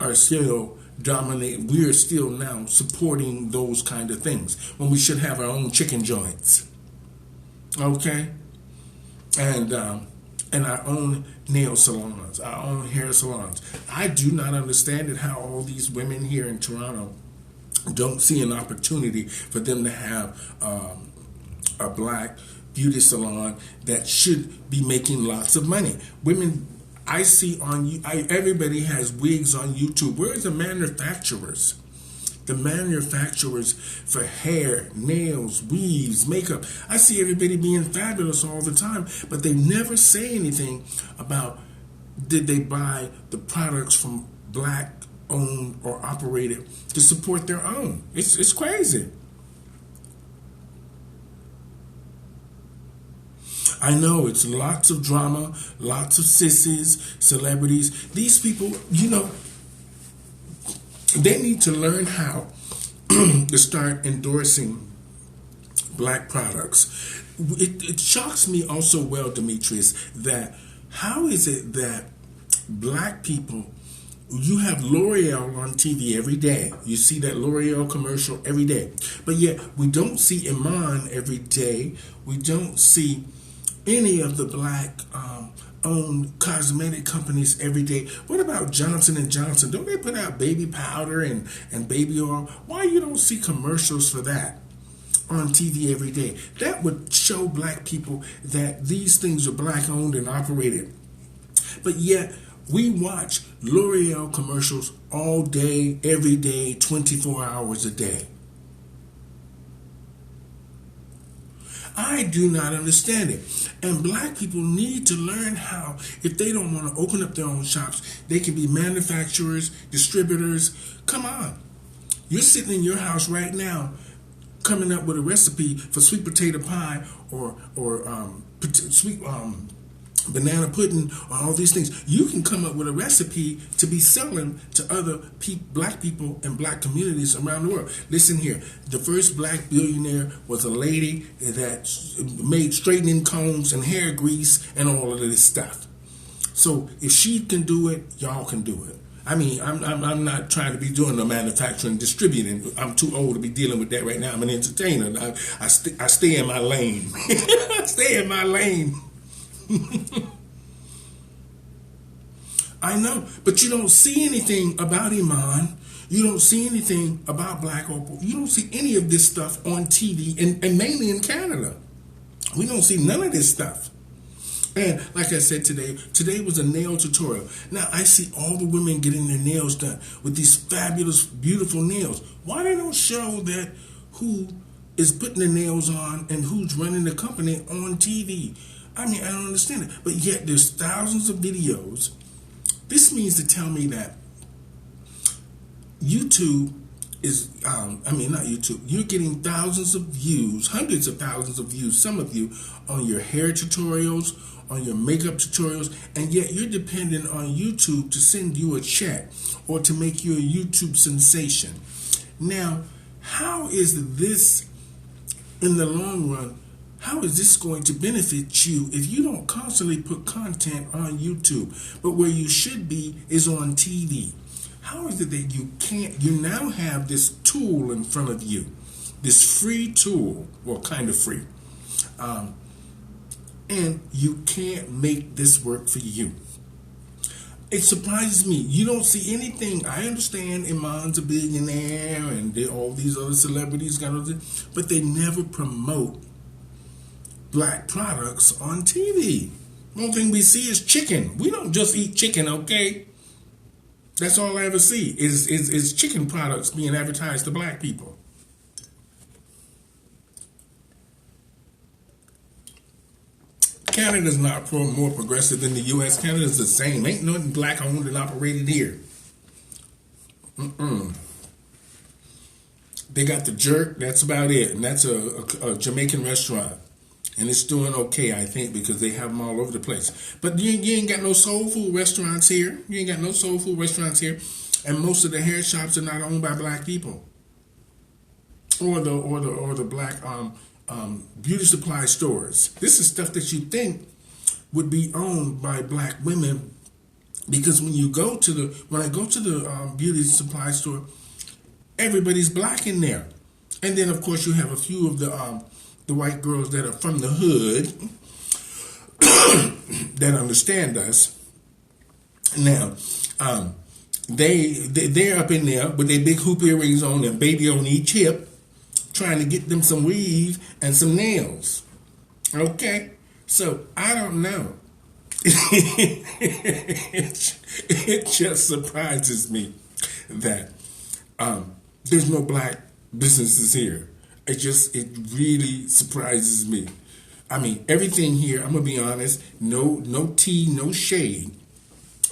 are still dominate. We are still now supporting those kind of things when we should have our own chicken joints, okay, and our own nail salons, our own hair salons. I do not understand it how all these women here in Toronto don't see an opportunity for them to have a black beauty salon that should be making lots of money. Women, I see everybody has wigs on YouTube. Where are the manufacturers? The manufacturers for hair, nails, weaves, makeup. I see everybody being fabulous all the time, but they never say anything about, did they buy the products from black owned or operated to support their own. It's crazy. I know it's lots of drama, lots of sissies, celebrities. These people, they need to learn how to start endorsing black products. It shocks me also, well, Demetrius, that how is it that black people, you have L'Oreal on TV every day. You see that L'Oreal commercial every day. But yet we don't see Iman every day. We don't see any of the black owned cosmetic companies every day. What about Johnson & Johnson? Don't they put out baby powder and baby oil? Why you don't see commercials for that on TV every day? That would show black people that these things are black owned and operated. But yet we watch L'Oreal commercials all day, every day, 24 hours a day. I do not understand it. And black people need to learn how, if they don't want to open up their own shops, they can be manufacturers, distributors. Come on. You're sitting in your house right now coming up with a recipe for sweet potato pie or sweet banana pudding or all these things. You can come up with a recipe to be selling to other black people and black communities around the world. Listen here, the first black billionaire was a lady that made straightening combs and hair grease and all of this stuff. So if she can do it, y'all can do it. I mean, I'm not trying to be doing the manufacturing and distributing. I'm too old to be dealing with that right now. I'm an entertainer. I stay in my lane. I stay in my lane. I know, but you don't see anything about Iman. You don't see anything about Black Opal. You don't see any of this stuff on TV, and mainly in Canada. We don't see none of this stuff. And like I said today was a nail tutorial. Now I see all the women getting their nails done with these fabulous, beautiful nails. Why they don't show that who is putting the nails on and who's running the company on TV? I mean, I don't understand it. But yet there's thousands of videos. This means to tell me that YouTube is, not YouTube. You're getting thousands of views, hundreds of thousands of views, some of you, on your hair tutorials, on your makeup tutorials, and yet you're dependent on YouTube to send you a check or to make you a YouTube sensation. Now, how is this, in the long run, how is this going to benefit you if you don't constantly put content on YouTube, but where you should be is on TV? How is it that you now have this tool in front of you, this free tool, well, kind of free, and you can't make this work for you? It surprises me. You don't see anything. I understand Iman's a billionaire and all these other celebrities, but they never promote black products on TV. The only thing we see is chicken. We don't just eat chicken, okay? That's all I ever see is chicken products being advertised to black people. Canada's not more progressive than the U.S. Canada's the same. Ain't nothing black owned and operated here. They got the jerk. That's about it. And that's a Jamaican restaurant. And it's doing okay, I think, because they have them all over the place. But you ain't got no soul food restaurants here. You ain't got no soul food restaurants here. And most of the hair shops are not owned by black people. Or the black beauty supply stores. This is stuff that you think would be owned by black women, because when I go to the beauty supply store, everybody's black in there. And then of course you have a few of the white girls that are from the hood that understand us. Now, they're up in there with their big hoop earrings on and baby on each hip, trying to get them some weave and some nails. Okay? So, I don't know. It just surprises me that there's no black businesses here. It really surprises me. I mean, everything here, I'm going to be honest, no tea, no shade.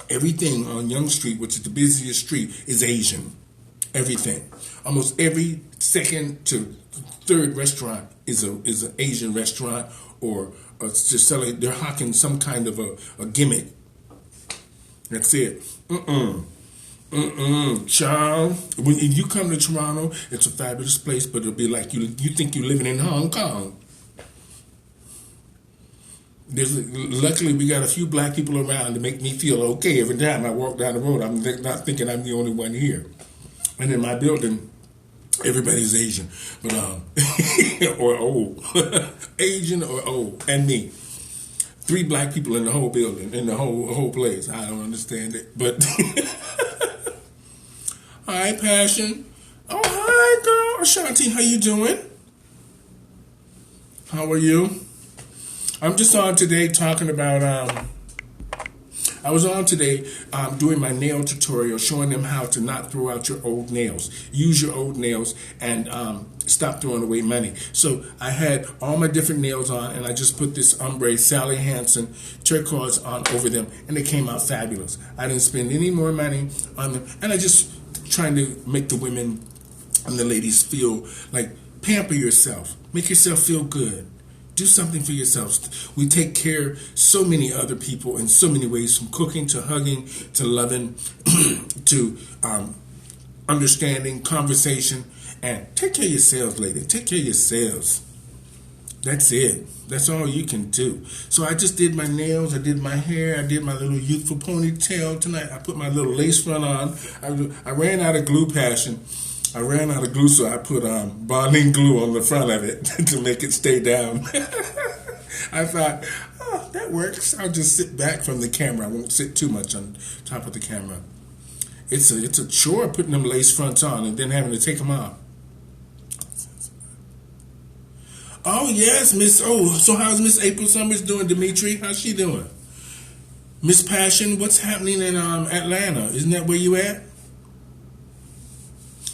Everything on Yonge Street, which is the busiest street, is Asian. Everything. Almost every second to third restaurant is an Asian restaurant, or just selling, they're hawking some kind of a gimmick. That's it. Child, when you come to Toronto, it's a fabulous place, but it'll be like you think you're living in Hong Kong. Luckily, we got a few black people around to make me feel okay every time I walk down the road. I'm not thinking I'm the only one here. And in my building, everybody's Asian, but or old, Asian or old, and me. 3 black people in the whole building, in the whole place. I don't understand it, but. Hi, Passion. Oh, hi, girl. Ashanti, how you doing? How are you? I'm just on today talking about I was on today doing my nail tutorial, showing them how to not throw out your old nails. Use your old nails and stop throwing away money. So I had all my different nails on, and I just put this ombre Sally Hansen turquoise on over them, and they came out fabulous. I didn't spend any more money on them, and I just trying to make the women and the ladies feel like pamper yourself, make yourself feel good. Do something for yourselves. We take care of so many other people in so many ways, from cooking to hugging to loving to understanding, conversation. And take care of yourselves, lady. Take care of yourselves. That's it. That's all you can do. So I just did my nails. I did my hair. I did my little youthful ponytail tonight. I put my little lace front on. I ran out of glue, Passion. I ran out of glue, so I put bonding glue on the front of it to make it stay down. I thought, oh, that works. I'll just sit back from the camera. I won't sit too much on top of the camera. It's a chore putting them lace fronts on and then having to take them off. Oh, yes, so how's Miss April Summers doing, Dimitri? How's she doing? Miss Passion, what's happening in Atlanta? Isn't that where you at?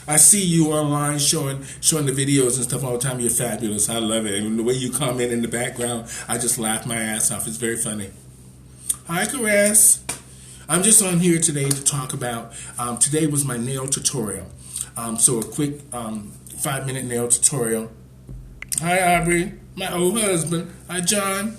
I see you online showing the videos and stuff all the time. You're fabulous. I love it. And the way you comment in the background, I just laugh my ass off. It's very funny. Hi, Caress. I'm just on here today to talk about, today was my nail tutorial. So a quick 5-minute nail tutorial. Hi, Aubrey, my old husband. Hi, John.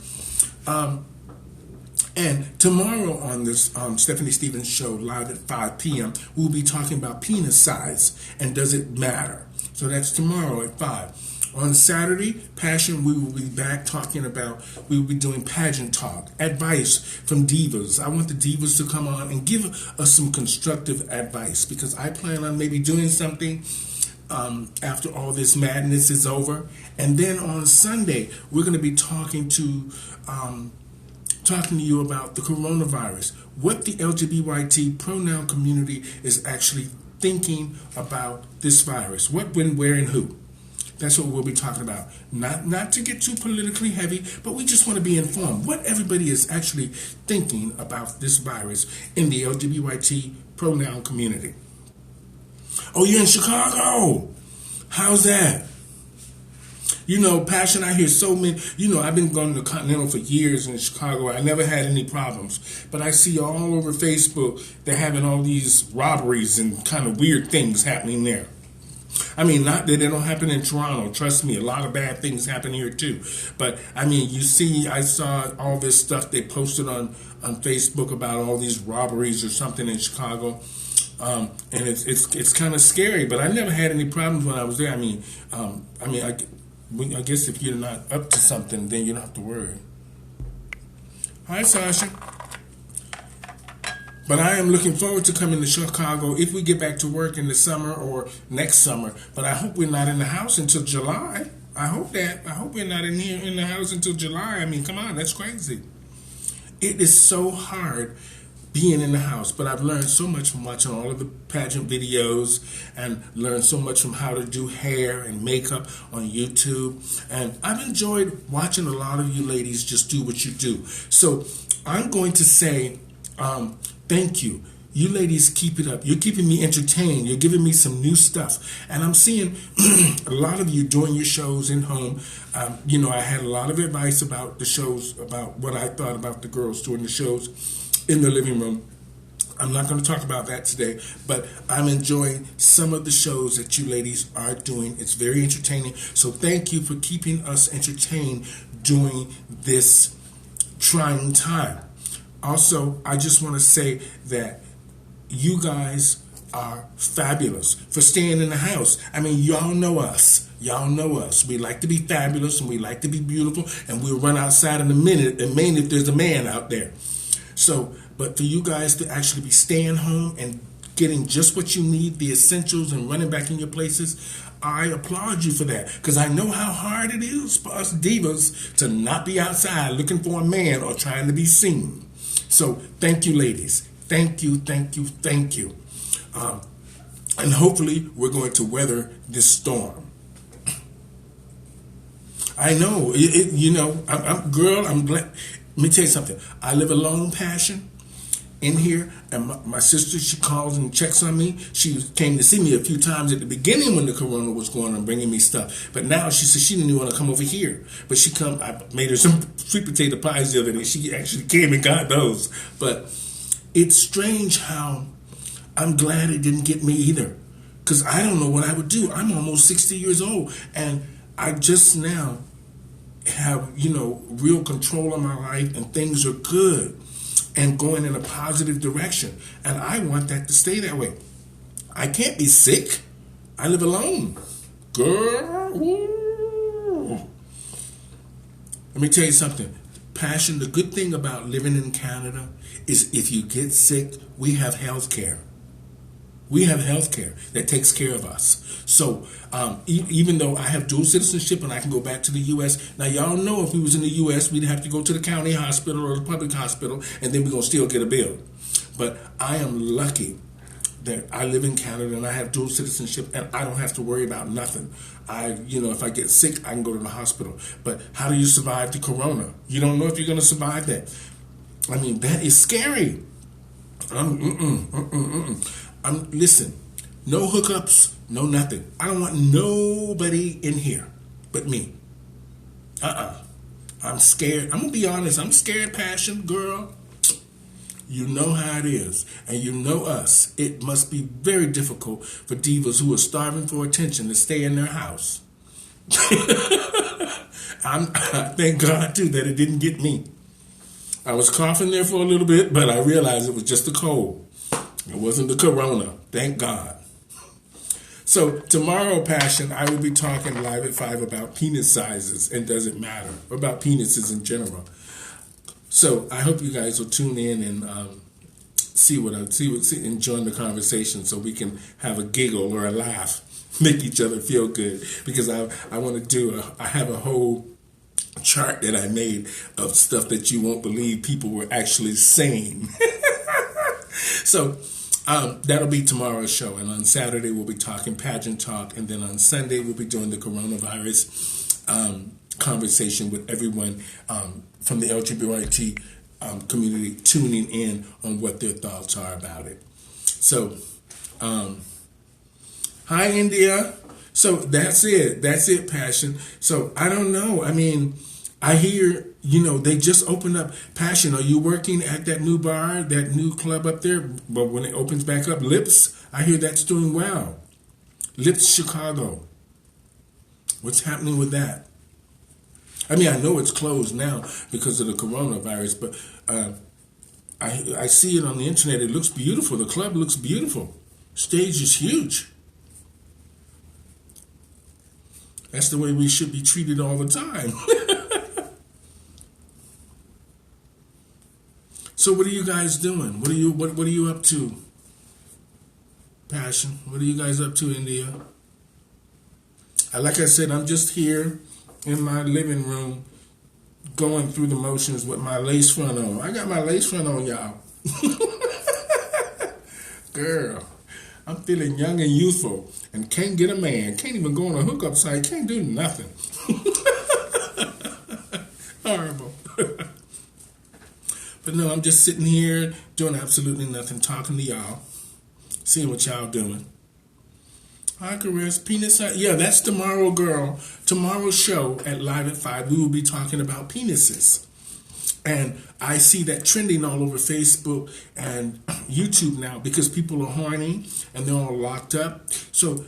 And tomorrow on this Stephanie Stevens show, live at 5 p.m., we'll be talking about penis size and does it matter. So that's tomorrow at 5. On Saturday, Passion, we will be back talking about, we will be doing pageant talk, advice from divas. I want the divas to come on and give us some constructive advice, because I plan on maybe doing something after all this madness is over. And then on Sunday, we're going to be talking to you about the coronavirus, what the LGBT pronoun community is actually thinking about this virus, what, when, where, and who. That's what we'll be talking about. Not to get too politically heavy, but we just want to be informed what everybody is actually thinking about this virus in the LGBT pronoun community. Oh, you're in Chicago? How's that? You know, Passion, I hear so many, I've been going to Continental for years in Chicago. I never had any problems. But I see all over Facebook, they're having all these robberies and kind of weird things happening there. I mean, not that they don't happen in Toronto. Trust me, a lot of bad things happen here too. But, I mean, I saw all this stuff they posted on Facebook about all these robberies or something in Chicago. And it's kind of scary, but I never had any problems when I was there. I guess if you're not up to something, then you don't have to worry. Hi, Sasha. But I am looking forward to coming to Chicago if we get back to work in the summer or next summer. But I hope we're not in the house until July. I hope we're not in the house until July. I mean, come on, that's crazy. It is so hard being in the house, but I've learned so much from watching all of the pageant videos and learned so much from how to do hair and makeup on YouTube. And I've enjoyed watching a lot of you ladies just do what you do. So I'm going to say thank you. You ladies keep it up. You're keeping me entertained. You're giving me some new stuff. And I'm seeing a lot of you doing your shows in home. I had a lot of advice about the shows, about what I thought about the girls doing the shows in the living room. I'm not going to talk about that today, but I'm enjoying some of the shows that you ladies are doing. It's very entertaining. So thank you for keeping us entertained during this trying time. Also, I just want to say that you guys are fabulous for staying in the house. I mean, y'all know us. Y'all know us. We like to be fabulous and we like to be beautiful, and we'll run outside in a minute, and mainly if there's a man out there. So, but for you guys to actually be staying home and getting just what you need, the essentials, and running back in your places, I applaud you for that, because I know how hard it is for us divas to not be outside looking for a man or trying to be seen. So thank you, ladies. Thank you, thank you, thank you. And hopefully we're going to weather this storm. I know, I'm glad. Let me tell you something. I live alone, Passion, in here, and my sister, she calls and checks on me. She came to see me a few times at the beginning when the corona was going on, bringing me stuff. But now she said she didn't even want to come over here. But I made her some sweet potato pies the other day. She actually came and got those. But it's strange how I'm glad it didn't get me either. Because I don't know what I would do. I'm almost 60 years old, and I just now have, real control of my life, and things are good and going in a positive direction. And I want that to stay that way. I can't be sick. I live alone. Girl, woo. Let me tell you something. Passion, the good thing about living in Canada is if you get sick, we have health care. We have health care that takes care of us. So even though I have dual citizenship and I can go back to the U.S., now y'all know if we was in the U.S., we'd have to go to the county hospital or the public hospital, and then we're going to still get a bill. But I am lucky that I live in Canada and I have dual citizenship and I don't have to worry about nothing. If I get sick, I can go to the hospital. But how do you survive the corona? You don't know if you're going to survive that. I mean, that is scary. Listen, no hookups, no nothing. I don't want nobody in here but me. I'm scared. I'm going to be honest. I'm scared, Passion, girl. You know how it is. And you know us. It must be very difficult for divas who are starving for attention to stay in their house. I thank God, too, that it didn't get me. I was coughing there for a little bit, but I realized it was just the cold. It wasn't the corona. Thank God. So tomorrow, Passion, I will be talking live at 5 about penis sizes and does it matter, about penises in general. So I hope you guys will tune in and enjoy the conversation so we can have a giggle or a laugh, make each other feel good. Because I want to I have a whole chart that I made of stuff that you won't believe people were actually saying. So that'll be tomorrow's show. And on Saturday, we'll be talking pageant talk. And then on Sunday, we'll be doing the coronavirus conversation with everyone from the LGBT community tuning in on what their thoughts are about it. So, hi, India. So that's it. That's it, Passion. So I don't know. I mean, I hear, they just opened up. Passion, are you working at that new bar, that new club up there? But when it opens back up, Lips, I hear that's doing well. Lips Chicago. What's happening with that? I mean, I know it's closed now because of the coronavirus, but I see it on the internet. It looks beautiful. The club looks beautiful. Stage is huge. That's the way we should be treated all the time. So what are you guys doing? What are you up to? Passion. What are you guys up to, India? Like I said, I'm just here in my living room going through the motions with my lace front on. I got my lace front on, y'all. Girl, I'm feeling young and youthful and can't get a man. Can't even go on a hookup site. Can't do nothing. Horrible. But no, I'm just sitting here doing absolutely nothing, talking to y'all, seeing what y'all doing. Hi, Caress. Penis size. Yeah, that's tomorrow, girl. Tomorrow's show at Live at 5, we will be talking about penises. And I see that trending all over Facebook and YouTube now because people are horny and they're all locked up. So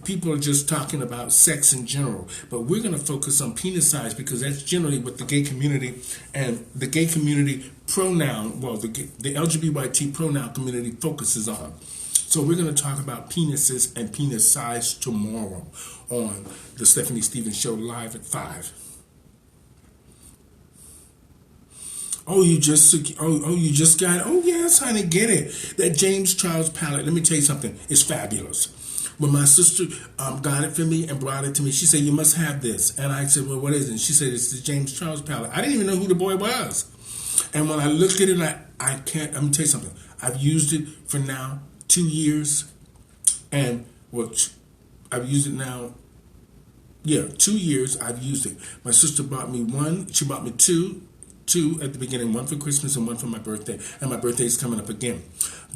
people are just talking about sex in general. But we're going to focus on penis size because that's generally what the gay community and the gay community pronoun, well, the LGBT pronoun community focuses on. So we're going to talk about penises and penis size tomorrow on the Stephanie Stevens Show Live at 5. You just got it. Oh, yes, honey, get it. That James Charles palette, let me tell you something, it's fabulous. When my sister got it for me and brought it to me, she said, you must have this. And I said, well, what is it? And she said, it's the James Charles palette. I didn't even know who the boy was. And when I looked at it, I can't, let me tell you something. I've used it for now 2 years. And, I've used it now, 2 years I've used it. My sister bought me one, she bought me two. two at the beginning, one for Christmas and one for my birthday. And my birthday's coming up again.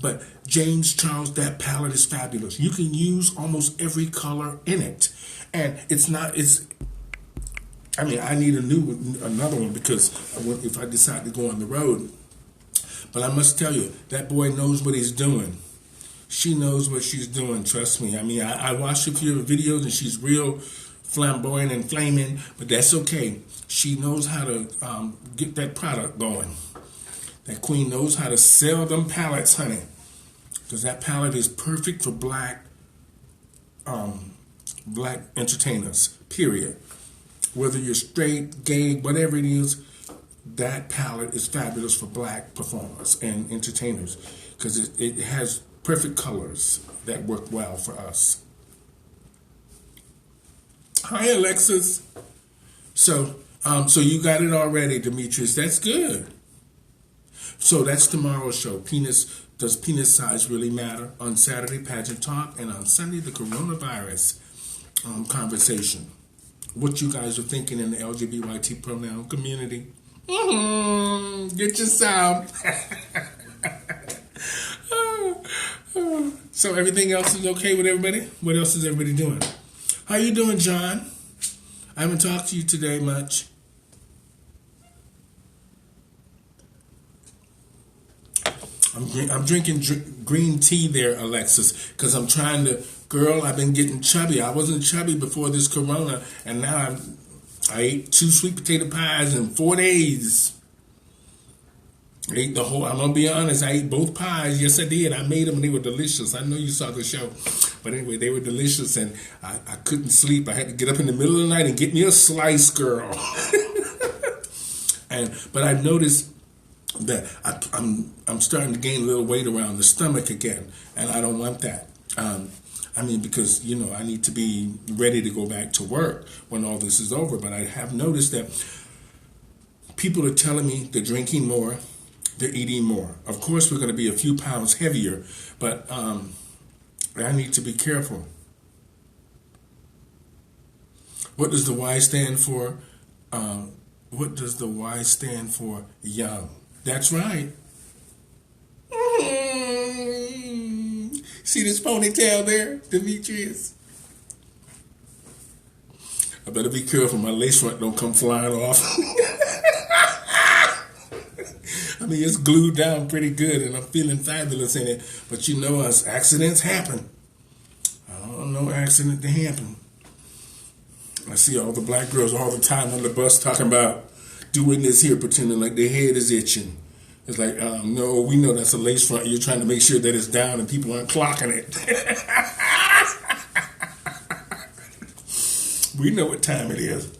But James Charles, that palette is fabulous. You can use almost every color in it. And I need another one because if I decide to go on the road. But I must tell you, that boy knows what he's doing. She knows what she's doing, trust me. I watched a few videos and she's real flamboyant and flaming, but that's okay. She knows how to get that product going. That queen knows how to sell them palettes, honey. Because that palette is perfect for black entertainers, period. Whether you're straight, gay, whatever it is, that palette is fabulous for black performers and entertainers because it has perfect colors that work well for us. Hi, Alexis. So you got it already, Demetrius. That's good. So that's tomorrow's show. Does penis size really matter? On Saturday, pageant talk, and on Sunday, the coronavirus conversation. What you guys are thinking in the LGBT pronoun community? Get your sound. So everything else is okay with everybody? What else is everybody doing? How you doing, John? I haven't talked to you today much. I'm drinking green tea there, Alexis, because I'm trying to. Girl, I've been getting chubby. I wasn't chubby before this corona, and now I ate 2 sweet potato pies in 4 days. I ate the whole. I'm gonna be honest. I ate both pies. Yes, I did. I made them, and they were delicious. I know you saw the show, but anyway, they were delicious, and I couldn't sleep. I had to get up in the middle of the night and get me a slice, girl. But I noticed that I'm starting to gain a little weight around the stomach again, and I don't want that. Because, I need to be ready to go back to work when all this is over. But I have noticed that people are telling me they're drinking more, they're eating more. Of course, we're going to be a few pounds heavier, but I need to be careful. What does the Y stand for? What does the Y stand for? Young. That's right. See this ponytail there, Demetrius? I better be careful my lace front don't come flying off. It's glued down pretty good and I'm feeling fabulous in it. But us accidents happen. I don't want no accident to happen. I see all the black girls all the time on the bus talking about doing this here, pretending like their head is itching. It's like, no, we know that's a lace front. You're trying to make sure that it's down and people aren't clocking it. We know what time it is.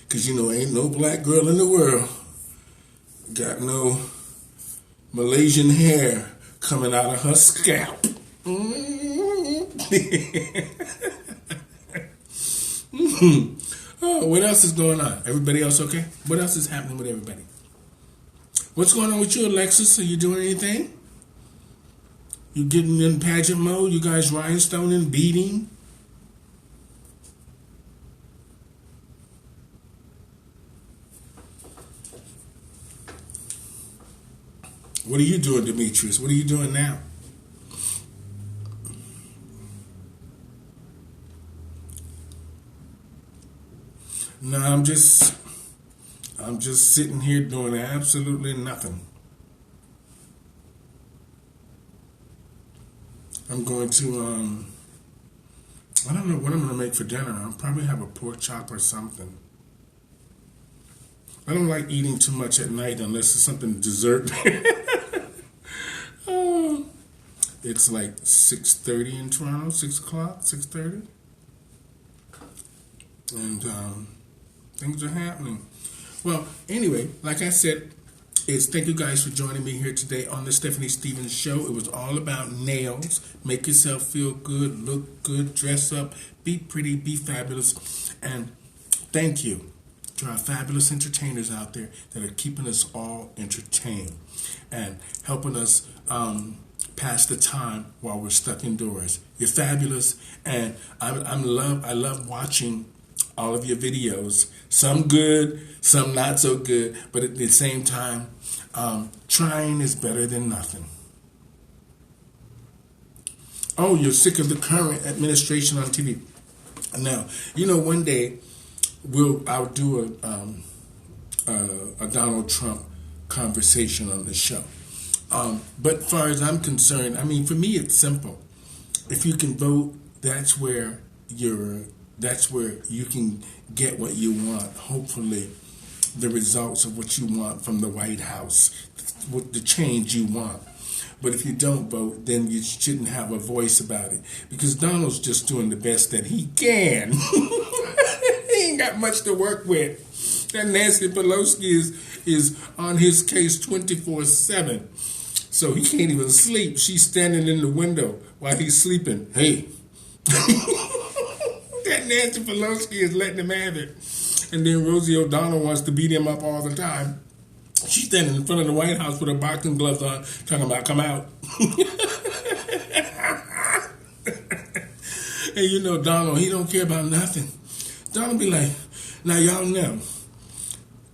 Because, ain't no black girl in the world got no Malaysian hair coming out of her scalp. Oh, what else is going on? Everybody else okay? What else is happening with everybody? What's going on with you, Alexis? Are you doing anything? You getting in pageant mode? You guys rhinestoning, beading? What are you doing, Demetrius? What are you doing now? No, I'm just sitting here doing absolutely nothing. I'm going to, I don't know what I'm going to make for dinner. I'll probably have a pork chop or something. I don't like eating too much at night unless it's something dessert. It's like 6:30 in Toronto, 6 o'clock, 6:30. And things are happening. Well, anyway, like I said, thank you guys for joining me here today on the Stephanie Stevens Show. It was all about nails. Make yourself feel good, look good, dress up, be pretty, be fabulous. And thank you to our fabulous entertainers out there that are keeping us all entertained and helping us pass the time while we're stuck indoors. You're fabulous, and I love watching all of your videos. Some good, some not so good, but at the same time, trying is better than nothing. Oh, you're sick of the current administration on TV. Now, one day I'll do a Donald Trump conversation on the show. But as far as I'm concerned, for me, it's simple. If you can vote, that's where you can get what you want. Hopefully, the results of what you want from the White House, what the change you want. But if you don't vote, then you shouldn't have a voice about it, because Donald's just doing the best that he can. He ain't got much to work with. That Nancy Pelosi is on his case 24/7. So he can't even sleep. She's standing in the window while he's sleeping. Hey. That Nancy Pelosi is letting him have it. And then Rosie O'Donnell wants to beat him up all the time. She's standing in front of the White House with her boxing gloves on, talking about, come out. And Donald, he don't care about nothing. Donald be like, now y'all know,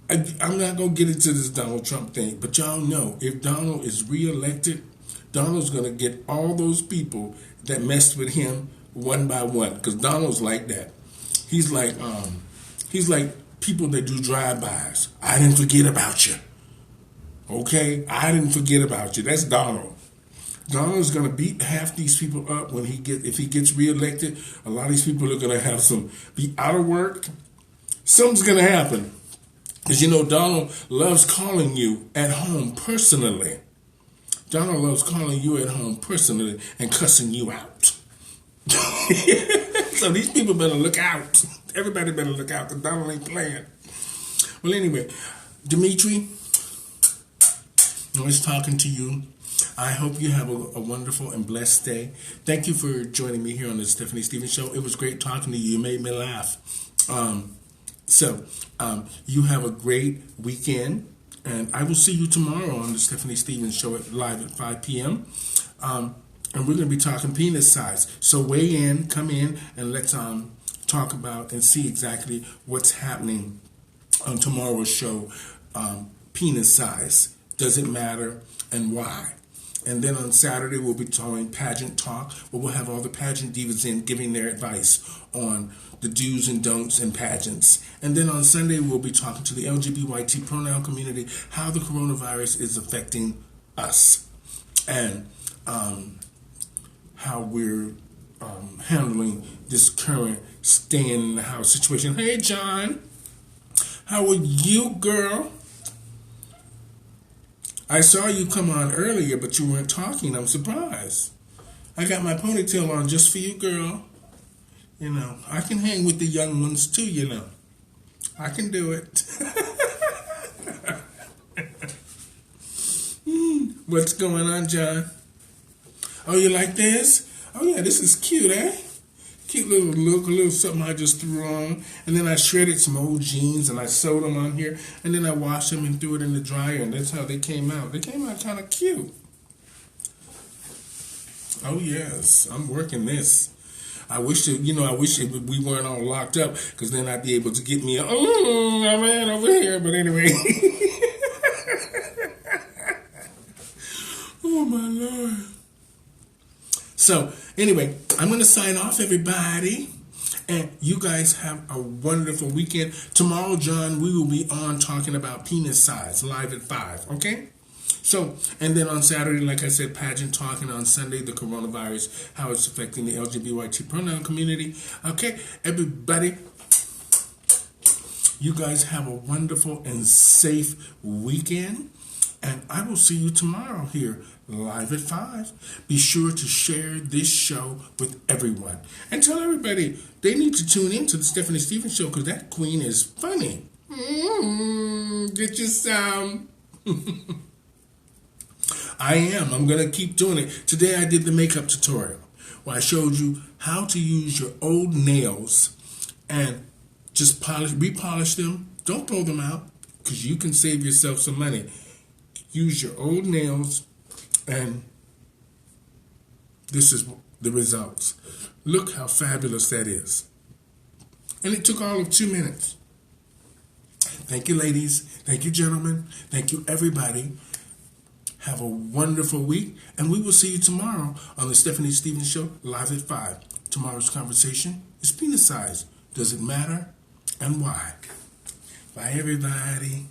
I'm not going to get into this Donald Trump thing, but y'all know, if Donald is reelected, Donald's going to get all those people that messed with him one by one, because Donald's like that. He's like people that do drive-bys. I didn't forget about you. Okay? I didn't forget about you. That's Donald. Donald's going to beat half these people up if he gets reelected. A lot of these people are going to be out of work. Something's going to happen. Because Donald loves calling you at home personally. Donald loves calling you at home personally and cussing you out. So these people better look out. Everybody better look out, because Donald ain't playing. Well, anyway, Dimitri, nice talking to you. I hope you have a wonderful and blessed day. Thank you for joining me here on the Stephanie Stevens Show. It was great talking to you. You made me laugh. So you have a great weekend, and I will see you tomorrow on the Stephanie Stevens Show live at 5 p.m. And we're going to be talking penis size. So weigh in, come in, and let's talk about and see exactly what's happening on tomorrow's show. Penis size. Does it matter, and why? And then on Saturday, we'll be talking pageant talk, where we'll have all the pageant divas in giving their advice on the do's and don'ts in pageants. And then on Sunday, we'll be talking to the LGBT pronoun community, how the coronavirus is affecting us, and how we're handling this current staying in the house situation. Hey, John, how are you, girl? I saw you come on earlier, but you weren't talking. I'm surprised. I got my ponytail on just for you, girl. I can hang with the young ones too, I can do it. What's going on, John? Oh, you like this? Oh, yeah, this is cute, eh? Cute little look, a little something I just threw on. And then I shredded some old jeans and I sewed them on here. And then I washed them and threw it in the dryer. And that's how they came out. They came out kind of cute. Oh, yes. I'm working this. I wish we weren't all locked up, because then I'd be able to get me a man over here. But anyway. Oh, my Lord. So, anyway, I'm going to sign off, everybody. And you guys have a wonderful weekend. Tomorrow, John, we will be on talking about penis size, live at 5, okay? So, and then on Saturday, like I said, pageant talking. On Sunday, the coronavirus, how it's affecting the LGBT pronoun community. Okay, everybody, you guys have a wonderful and safe weekend. And I will see you tomorrow here, live at 5. Be sure to share this show with everyone. And tell everybody they need to tune in to the Stephanie Stevens Show, because that queen is funny. Get you some. I am. I'm going to keep doing it. Today I did the makeup tutorial, where I showed you how to use your old nails and just repolish them. Don't throw them out, because you can save yourself some money. Use your old nails, and this is the results. Look how fabulous that is. And it took all of 2 minutes. Thank you, ladies. Thank you, gentlemen. Thank you, everybody. Have a wonderful week, and we will see you tomorrow on the Stephanie Stevens Show, live at 5. Tomorrow's conversation is penis size. Does it matter, and why? Bye, everybody.